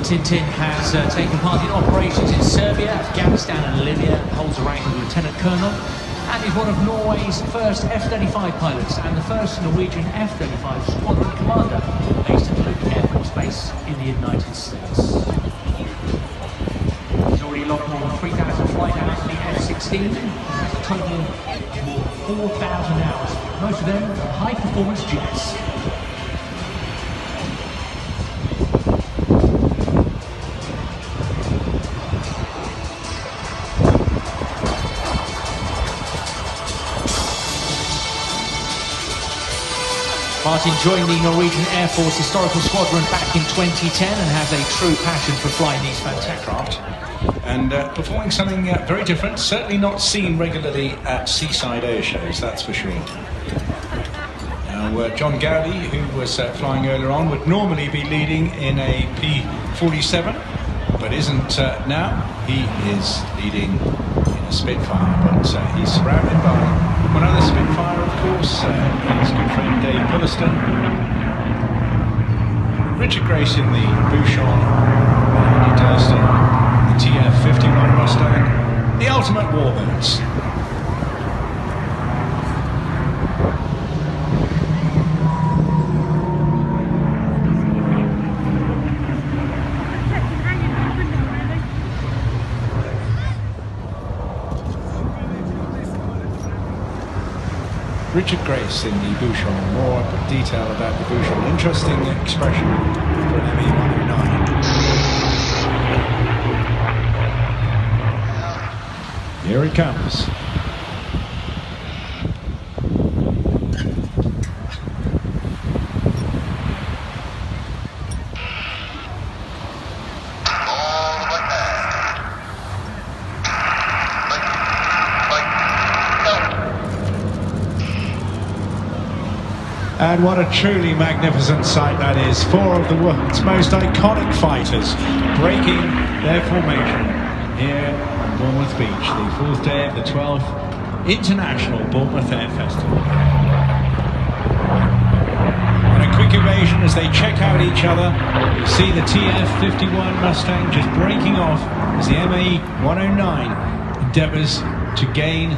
Tintin has taken part in operations in Serbia, Afghanistan and Libya, holds the rank of Lieutenant Colonel, and is one of Norway's first F-35 pilots and the first Norwegian F-35 squadron commander based at Luke Air Force Base in the United States. He's already logged more than 3,000 flight hours in the F-16, and has a total of 4,000 hours, most of them high-performance jets. Martin joined the Norwegian Air Force Historical Squadron back in 2010 and has a true passion for flying these fantastic craft. And performing something very different, certainly not seen regularly at seaside air shows, that's for sure. Now, John Gowdy, who was flying earlier on, would normally be leading in a P-47, but isn't now. He is leading in a Spitfire, but he's surrounded by one other Spitfire, of course, his good friend Dave Pilliston. Richard Grace in the Bouchon, Andy Durston, the TF-51 Mustang, the ultimate Warbirds. Richard Grace in the Bouchon. More detail about the Bouchon. Interesting expression for an ME-109. Here it comes. And what a truly magnificent sight that is. Four of the world's most iconic fighters breaking their formation here on Bournemouth Beach, the 4th day of the 12th International Bournemouth Air Festival. And a quick ovation as they check out each other. You see the TF-51 Mustang just breaking off as the ME-109 endeavours to gain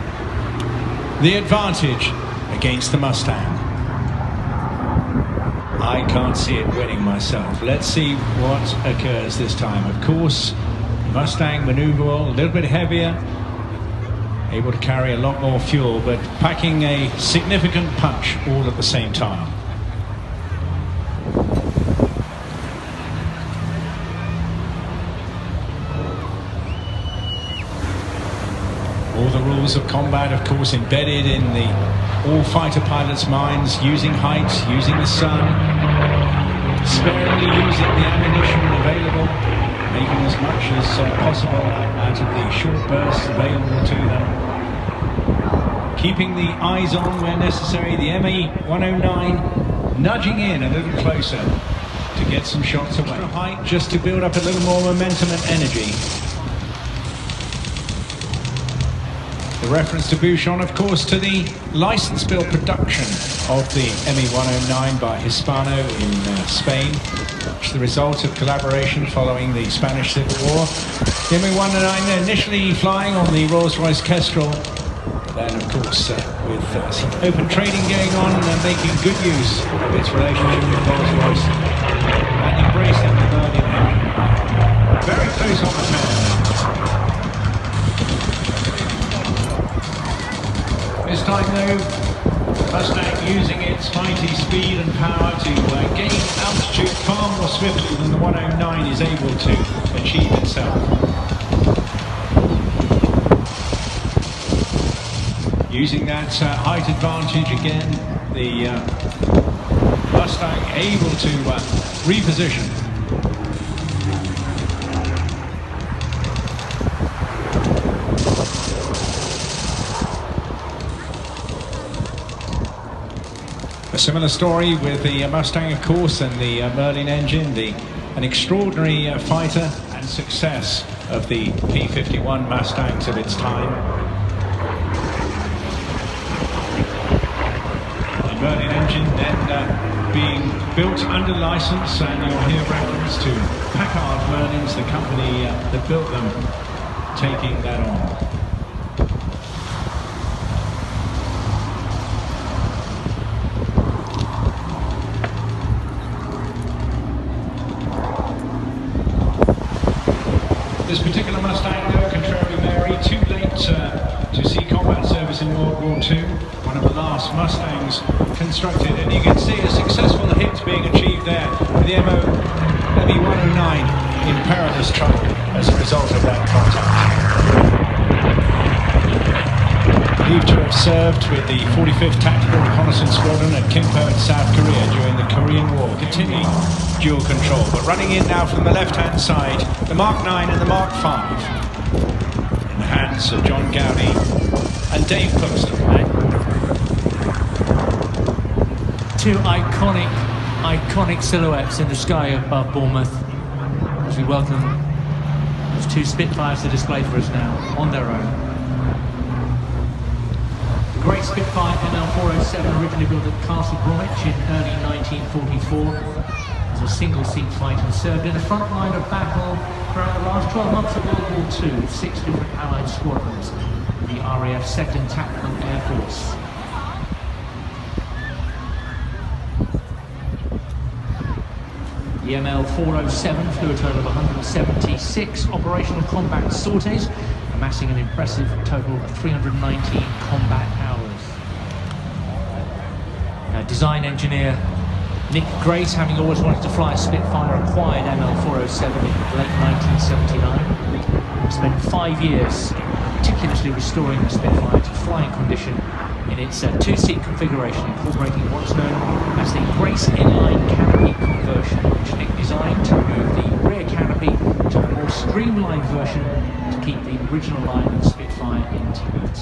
the advantage against the Mustang. I can't see it winning myself. Let's see what occurs this time. Of course, Mustang maneuverable, a little bit heavier, able to carry a lot more fuel, but packing a significant punch all at the same time. All the rules of combat, of course, embedded in the all fighter pilots' minds, using height, using the sun, sparingly using the ammunition available, making as much as possible out of the short bursts available to them. Keeping the eyes on where necessary, the ME-109 nudging in a little closer to get some shots away. Height just to build up a little more momentum and energy. The reference to Bouchon, of course, to the license bill production of the ME-109 by Hispano in Spain. It's the result of collaboration following the Spanish Civil War. The ME-109 initially flying on the Rolls-Royce Kestrel, but then, of course, with some open trading going on and making good use of its relationship with Rolls-Royce and embracing the Merlin engine. Very close on the tail. This time though, Mustang using its mighty speed and power to gain altitude far more swiftly than the 109 is able to achieve itself. Using that height advantage again, the Mustang able to reposition. A similar story with the Mustang, of course, and the Merlin engine, an extraordinary fighter and success of the P-51 Mustangs of its time. The Merlin engine then being built under license, and you'll hear reference to Packard Merlins, the company that built them, taking that on. This particular Mustang, though, contrary Mary, too late to see combat service in World War II. One of the last Mustangs constructed, and you can see a successful hit being achieved there with the ME-109 in perilous trouble as a result of that contact. Believed to have served with the 45th Tactical Reconnaissance Squadron at Kimpo in South Korea during the Korean War, continuing dual control, but running in now from the left-hand side, the Mark 9 and the Mark 5 in the hands of John Gowdy and Dave Cookston. Two iconic silhouettes in the sky above Bournemouth as we welcome those two Spitfires to display for us now on their own. The great Spitfire ML407, originally built at Castle Bromwich in early 1944. A single-seat fighter and served in the front line of battle throughout the last 12 months of World War II with 6 different Allied squadrons of the RAF 2nd Tactical Air Force. The ML407 flew a total of 176 operational combat sorties, amassing an impressive total of 319 combat hours. Design engineer Nick Grace, having always wanted to fly a Spitfire, acquired ML407 in late 1979. Spent 5 years meticulously restoring the Spitfire to flying condition in its two-seat configuration, incorporating what's known as the Grace inline canopy conversion, which Nick designed to remove the rear canopy to a more streamlined version to keep the original line of Spitfire intact.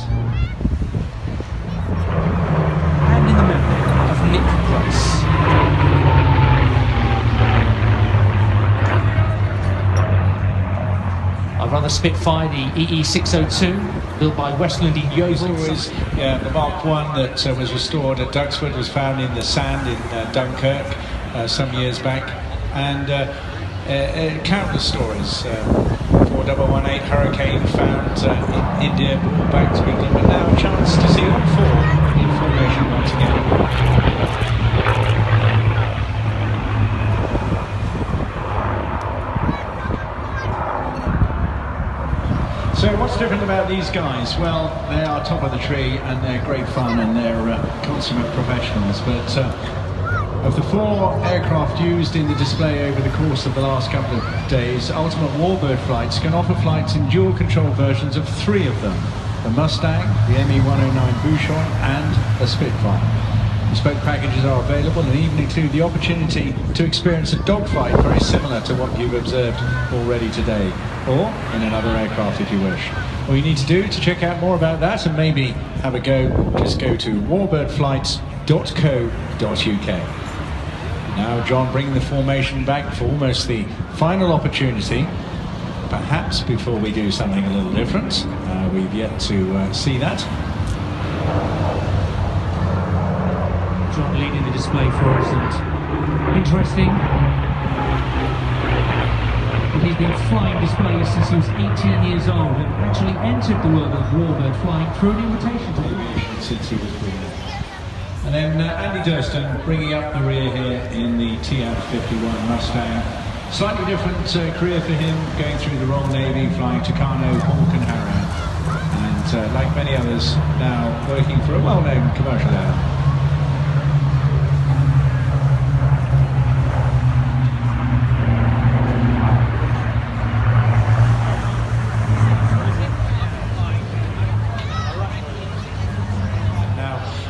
And in the memory of Nick Grace. I run the Spitfire, the EE602, built by Westland in Yeovil. The Mark 1 that was restored at Duxford was found in the sand in Dunkirk some years back, and countless stories. 4118 Hurricane found in India, brought back to England, but now a chance to see all four in formation once again. So what's different about these guys? Well, they are top of the tree and they're great fun and they're consummate professionals, but of the 4 aircraft used in the display over the course of the last couple of days, Ultimate Warbird flights can offer flights in dual control versions of 3 of them. the Mustang, the ME-109 Bouchon and a Spitfire. Bespoke packages are available and even include the opportunity to experience a dogfight very similar to what you've observed already today, or in another aircraft if you wish. All you need to do to check out more about that and maybe have a go, just go to warbirdflights.co.uk. Now John bringing the formation back for almost the final opportunity. Perhaps before we do something a little different. We've yet to see that. John leading the display for us, and interesting. He's been flying displays since he was 18 years old and actually entered the world of warbird flying through an invitation to aviation since he was born. And then Andy Durston bringing up the rear here in the TAB 51 Mustang. Slightly different career for him, going through the Royal Navy, flying Tucano, Hawk and Harrow. And like many others, now working for a well-known commercial airline.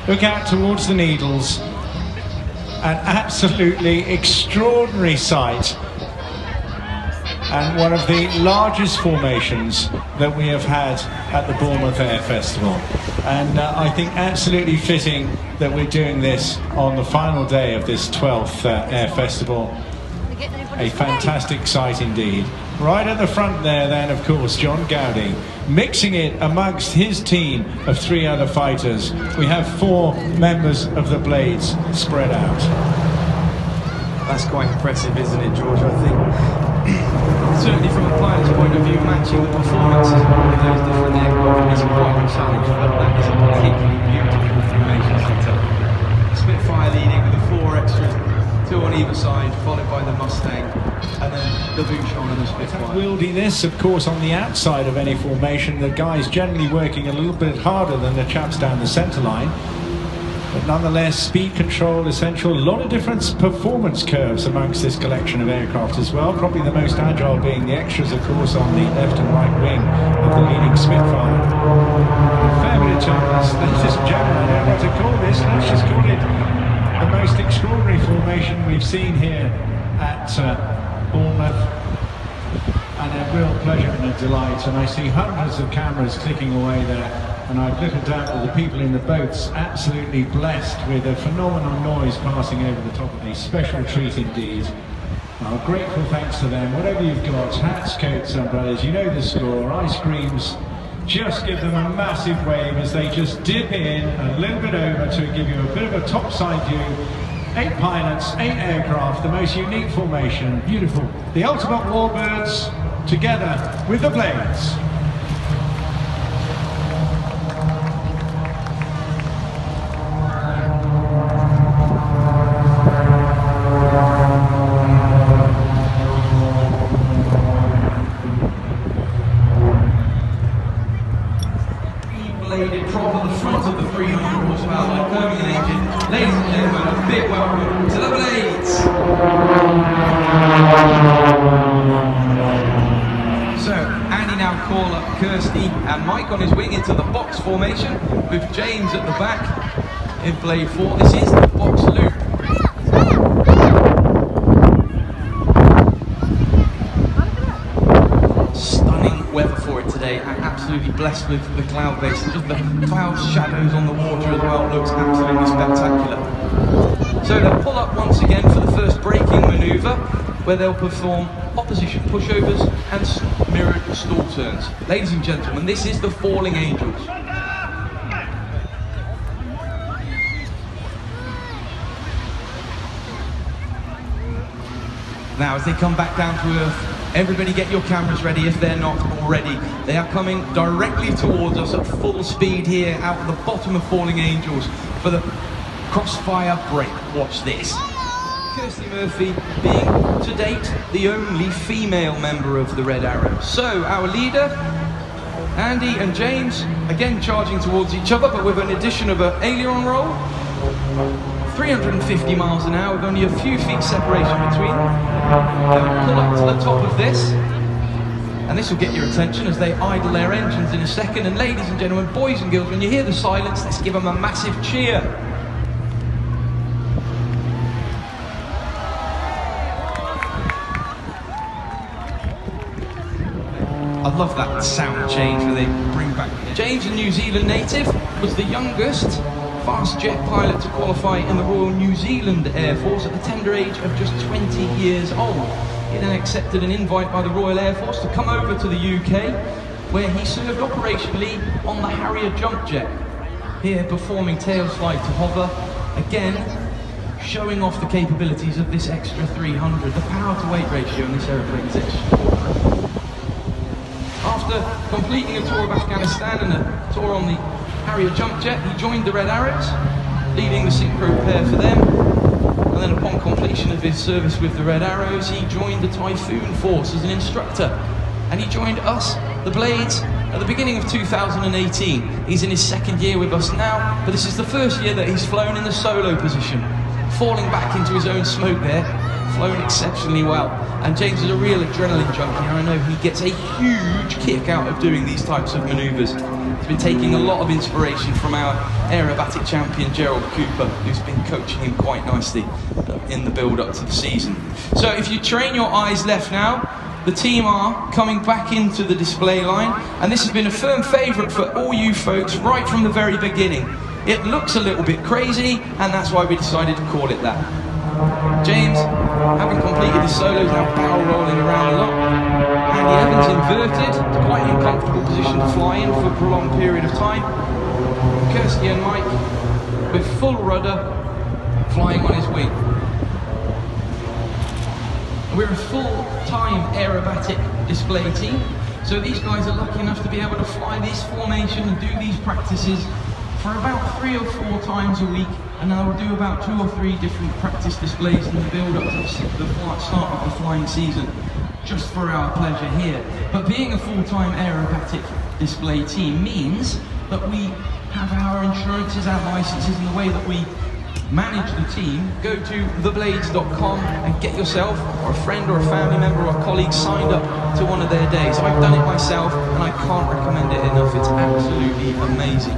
Look out towards the Needles, an absolutely extraordinary sight and one of the largest formations that we have had at the Bournemouth Air Festival, and I think absolutely fitting that we're doing this on the final day of this 12th Air Festival. A fantastic sight indeed. Right at the front there then, of course, John Gowdy, mixing it amongst his team of 3 other fighters. We have 4 members of the Blades spread out. That's quite impressive, isn't it, George? I think, certainly from a pilot's point of view, matching the performances of all of those different aircraft is quite a challenge, but that is a particularly beautiful formation setup. Spitfire leading with the 4 extras, 2 on either side, followed by the Mustang, and then the Bouchon and the Spitfire. Wieldiness, of course, on the outside of any formation. The guys generally working a little bit harder than the chaps down the centre line. But nonetheless, speed control essential. A lot of different performance curves amongst this collection of aircraft as well. Probably the most agile being the extras, of course, on the left and right wing of the leading Spitfire. A fair bit of turbulence. Ladies and gentlemen, I don't know what to call this. Let's just call it the most extraordinary formation we've seen here at Bournemouth. And a real pleasure and a delight. And I see hundreds of cameras clicking away there. And I've little doubt that the people in the boats absolutely blessed with a phenomenal noise passing over the top of a special treat indeed. Our grateful thanks to them. Whatever you've got, hats, coats, umbrellas, you know the score, ice creams, just give them a massive wave as they just dip in a little bit over to give you a bit of a topside view. 8 pilots, 8 aircraft, the most unique formation, beautiful. The ultimate Warbirds together with the Blades. Bladed prop at the front of the 300 horsepower Permian engine. Ladies and gentlemen, a big welcome to the Blades! So, Andy now call up Kirsty and Mike on his wing into the box formation with James at the back in Blade 4. This is the box loop. Weather for it today, and absolutely blessed with the cloud base, and just the cloud shadows on the water as well looks absolutely spectacular. So they'll pull up once again for the first braking manoeuvre, where they'll perform opposition pushovers and mirrored stall turns. Ladies and gentlemen, this is the Falling Angels. Now as they come back down to earth, everybody get your cameras ready if they're not already. They are coming directly towards us at full speed here out of the bottom of Falling Angels for the crossfire break. Watch this. Kirsty Murphy being, to date, the only female member of the Red Arrow. So, our leader, Andy and James, again charging towards each other, but with an addition of an aileron roll. 350 miles an hour with only a few feet separation between them. They'll pull up to the top of this. And this will get your attention as they idle their engines in a second. And ladies and gentlemen, boys and girls, when you hear the silence, let's give them a massive cheer. I love that sound change where they bring back. James, a New Zealand native, was the youngest fast jet pilot to qualify in the Royal New Zealand Air Force at the tender age of just 20 years old. He then accepted an invite by the Royal Air Force to come over to the UK, where he served operationally on the Harrier jump jet, here performing tail slide to hover, again showing off the capabilities of this extra 300. The power to weight ratio in this aeroplane is extraordinary. After completing a tour of Afghanistan and a tour on the Harrier jump jet, he joined the Red Arrows, leading the synchro pair for them. And then upon completion of his service with the Red Arrows, he joined the Typhoon Force as an instructor. And he joined us, the Blades, at the beginning of 2018. He's in his second year with us now, but this is the first year that he's flown in the solo position, falling back into his own smoke there, flown exceptionally well. And James is a real adrenaline junkie, and I know he gets a huge kick out of doing these types of manoeuvres. He's been taking a lot of inspiration from our aerobatic champion Gerald Cooper, who's been coaching him quite nicely in the build-up to the season. So if you train your eyes left now, the team are coming back into the display line, and this has been a firm favourite for all you folks right from the very beginning. It looks a little bit crazy, and that's why we decided to call it that. James, having completed his solos, now barrel rolling around a lot. Andy Evans inverted, quite an uncomfortable position to fly in for a prolonged period of time. Kirsty and Mike, with full rudder, flying on his wing. We're a full-time aerobatic display team, so these guys are lucky enough to be able to fly this formation and do these practices for about 3 or 4 times a week, and then we'll do about 2 or 3 different practice displays in the build-up to the start of the flying season, just for our pleasure here. But being a full-time aerobatic display team means that we have our insurances, our licenses, and the way that we manage the team. Go to theblades.com and get yourself, or a friend or a family member or a colleague, signed up to one of their days. I've done it myself, and I can't recommend it enough. It's absolutely amazing.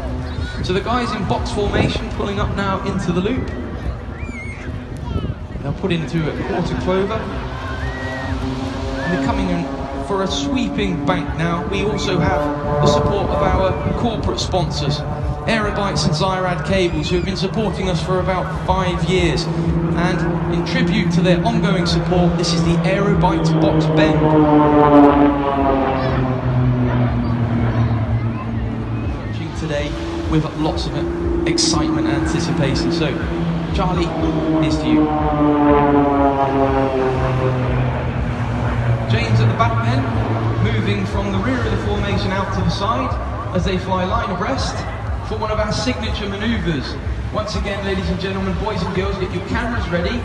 So the guys in box formation pulling up now into the loop. They'll put into a quarter clover. And they're coming in for a sweeping bank now. We also have the support of our corporate sponsors, Aerobites and Zyrad Cables, who have been supporting us for about 5 years. And in tribute to their ongoing support, this is the Aerobites box bend. Today with lots of excitement and anticipation. So, Charlie, here's to you. James at the back then, moving from the rear of the formation out to the side as they fly line abreast for one of our signature manoeuvres. Once again, ladies and gentlemen, boys and girls, get your cameras ready.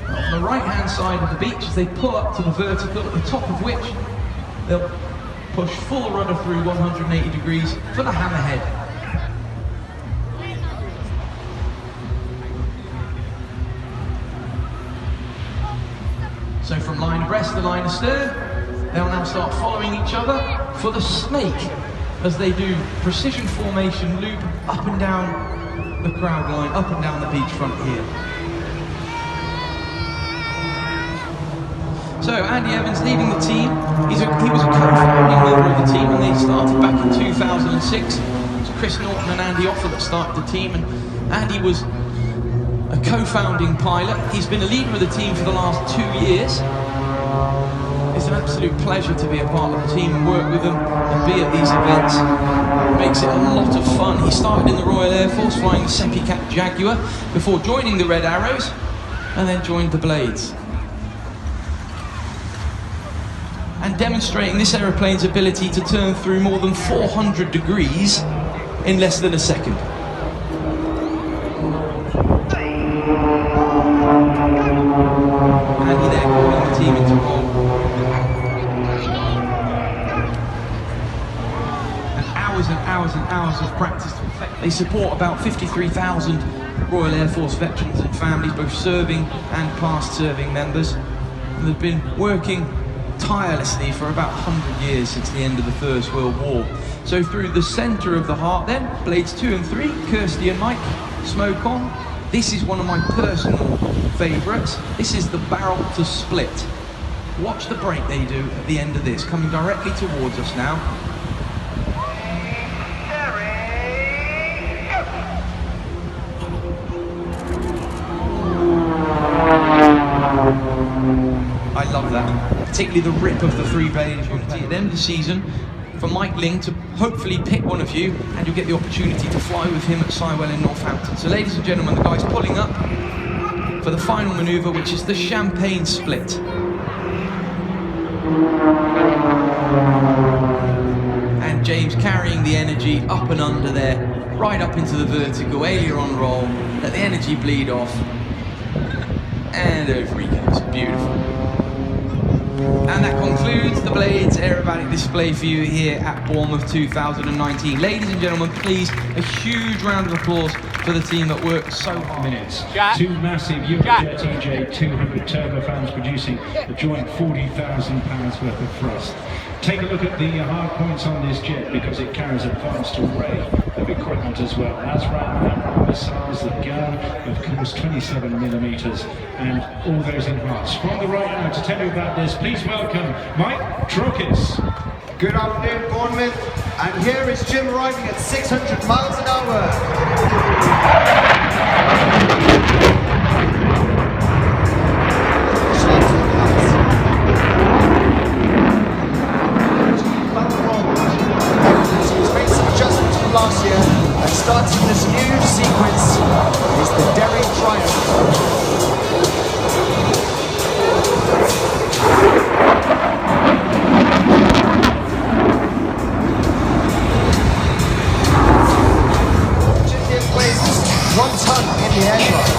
On the right-hand side of the beach as they pull up to the vertical, at the top of which they'll push full rudder through 180 degrees for the hammerhead. So from line abreast to line astern, they'll now start following each other for the snake as they do precision formation loop up and down the crowd line, up and down the beachfront here. So Andy Evans leading the team. He was a co-founding member of the team when they started back in 2006. It was Chris Norton and Andy Offer that started the team, and Andy was a co-founding pilot. He's been a leader of the team for the last 2 years. It's an absolute pleasure to be a part of the team and work with them and be at these events. It makes it a lot of fun. He started in the Royal Air Force flying the Sepicat Jaguar before joining the Red Arrows and then joined the Blades. And demonstrating this aeroplane's ability to turn through more than 400 degrees in less than a second. Andy there calling the team into roll. And hours of practice to perfect. They support about 53,000 Royal Air Force veterans and families, both serving and past serving members. And they've been working tirelessly for about 100 years since the end of the First World War. So through the centre of the heart then, blades 2 and 3, Kirsty and Mike, smoke on. This is one of my personal favourites. This is the barrel to split. Watch the break they do at the end of this, coming directly towards us now. I love that, particularly the rip of the 3 blades at the end of the season. For Mike Ling to hopefully pick one of you, and you'll get the opportunity to fly with him at Sywell in Northampton. So ladies and gentlemen, the guy's pulling up for the final manoeuvre, which is the champagne split. And James carrying the energy up and under there, right up into the vertical, aileron roll, let the energy bleed off, and over he goes, beautiful. And that concludes the Blades aerobatic display for you here at Bournemouth 2019. Ladies and gentlemen, please, a huge round of applause for the team that worked so hard. Minutes. Two massive Eurojet EJ 200 turbofans producing a joint £40,000 worth of thrust. Take a look at the hard points on this jet because it carries advanced array of equipment as well. ASRAM missiles, the gun, of course 27mm, and all those enhanced. From the right now to tell you about this, please welcome Mike Trokis. Good afternoon, Bournemouth, and here is Jim arriving at 600 miles an hour. Last year, and starting this new sequence is the Derry Triumph. It weighs 1 ton in the aircraft.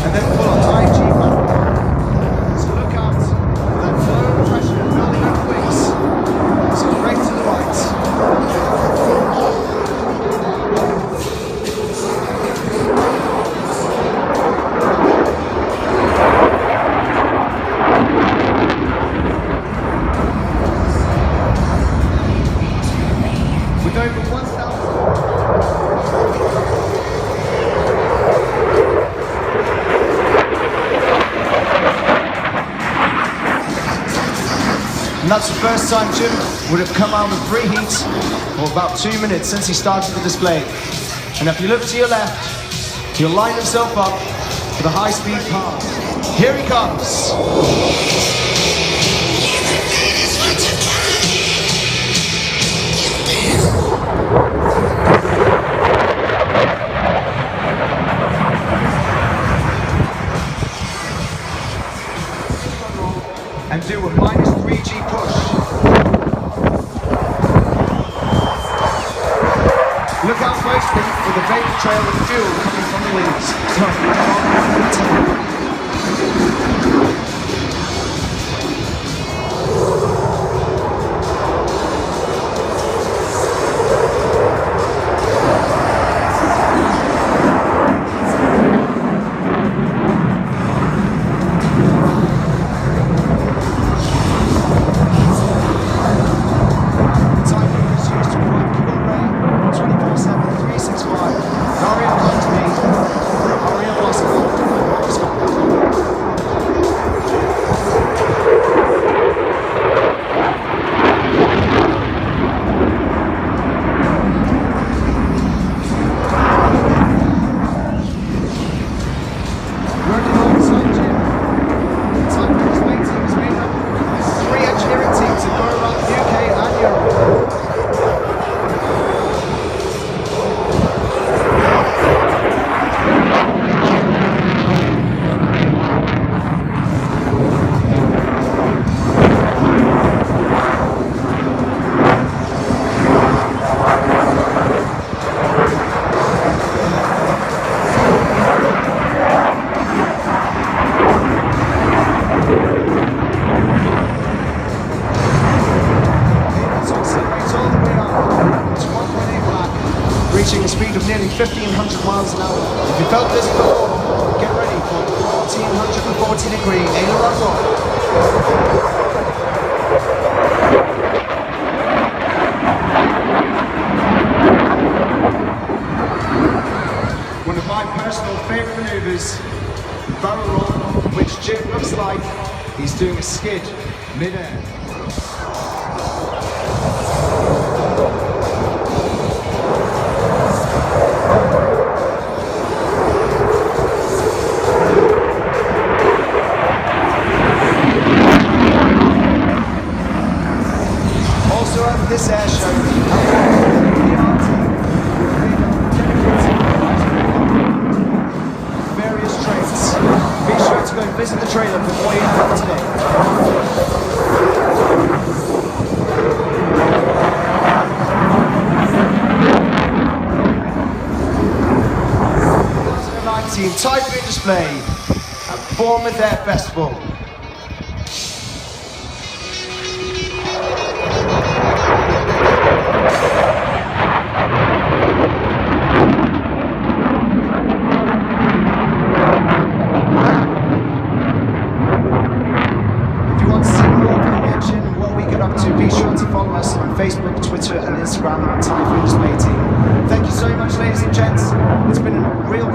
And then pull a high G back. So look out for that flow of pressure building up wings. So right to the right. With over 1,000. And that's the first time Jim would have come out with reheat for about 2 minutes since he started the display. And if you look to your left, he'll line himself up for the high-speed pass. Here he comes. And do a minus 3G push. Look out closely for the vapor trail of fuel coming from the wings. Hurry up, reaching a speed of nearly 1,500 miles an hour. If you felt dizzy before, get ready for 1,440-degree aileron roll. One of my personal favourite manoeuvres, the barrel roll, which Jim looks like he's doing a skid mid-air. Also at this air show, various trains. Be sure to go and visit the trailer before you head out today. 2019 Typhoon display at Bournemouth Air Festival. Be sure to follow us on Facebook, Twitter and Instagram at Typhoon Display Team. Thank you so much, ladies and gents. It's been a real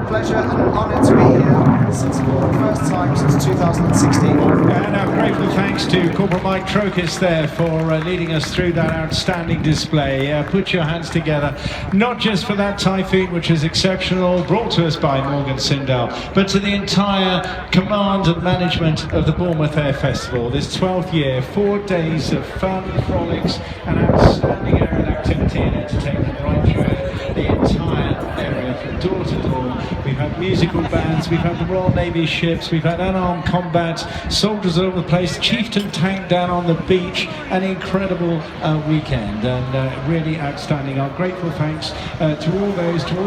pleasure and an honour to be here since for the first time since 2016. And our grateful thanks to Corporal Mike Trocus there for leading us through that outstanding display. Put your hands together, not just for that Typhoon, which is exceptional, brought to us by Morgan Sindall, but to the entire command and management of the Bournemouth Air Festival. This 12th year, 4 days of fun, frolics and outstanding aerial activity and entertainment right through the entire area from door to door. We've had musical bands, we've had the Royal Navy ships, we've had unarmed combat, soldiers all over the place, Chieftain tank down on the beach, an incredible weekend and really outstanding. Our grateful thanks to all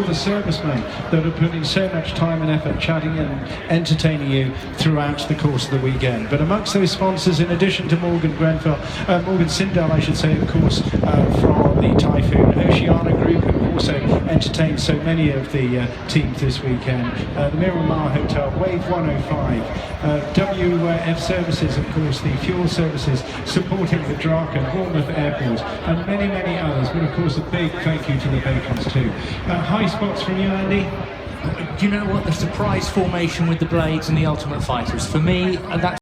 the servicemen that are putting so much time and effort chatting and entertaining you throughout the course of the weekend. But amongst those sponsors, in addition to Morgan Sindall, I should say, of course, from the Typhoon Oceania Group, who also entertained so many of the teams this weekend, the Miramar Hotel, Wave 105, WF Services, of course, the fuel services supporting the Draken, Bournemouth Airport, and many, many others. But of course, a big thank you to the Bacons too. High spots from you, Andy? Do you know what? The surprise formation with the Blades and the Ultimate Fighters. For me, that's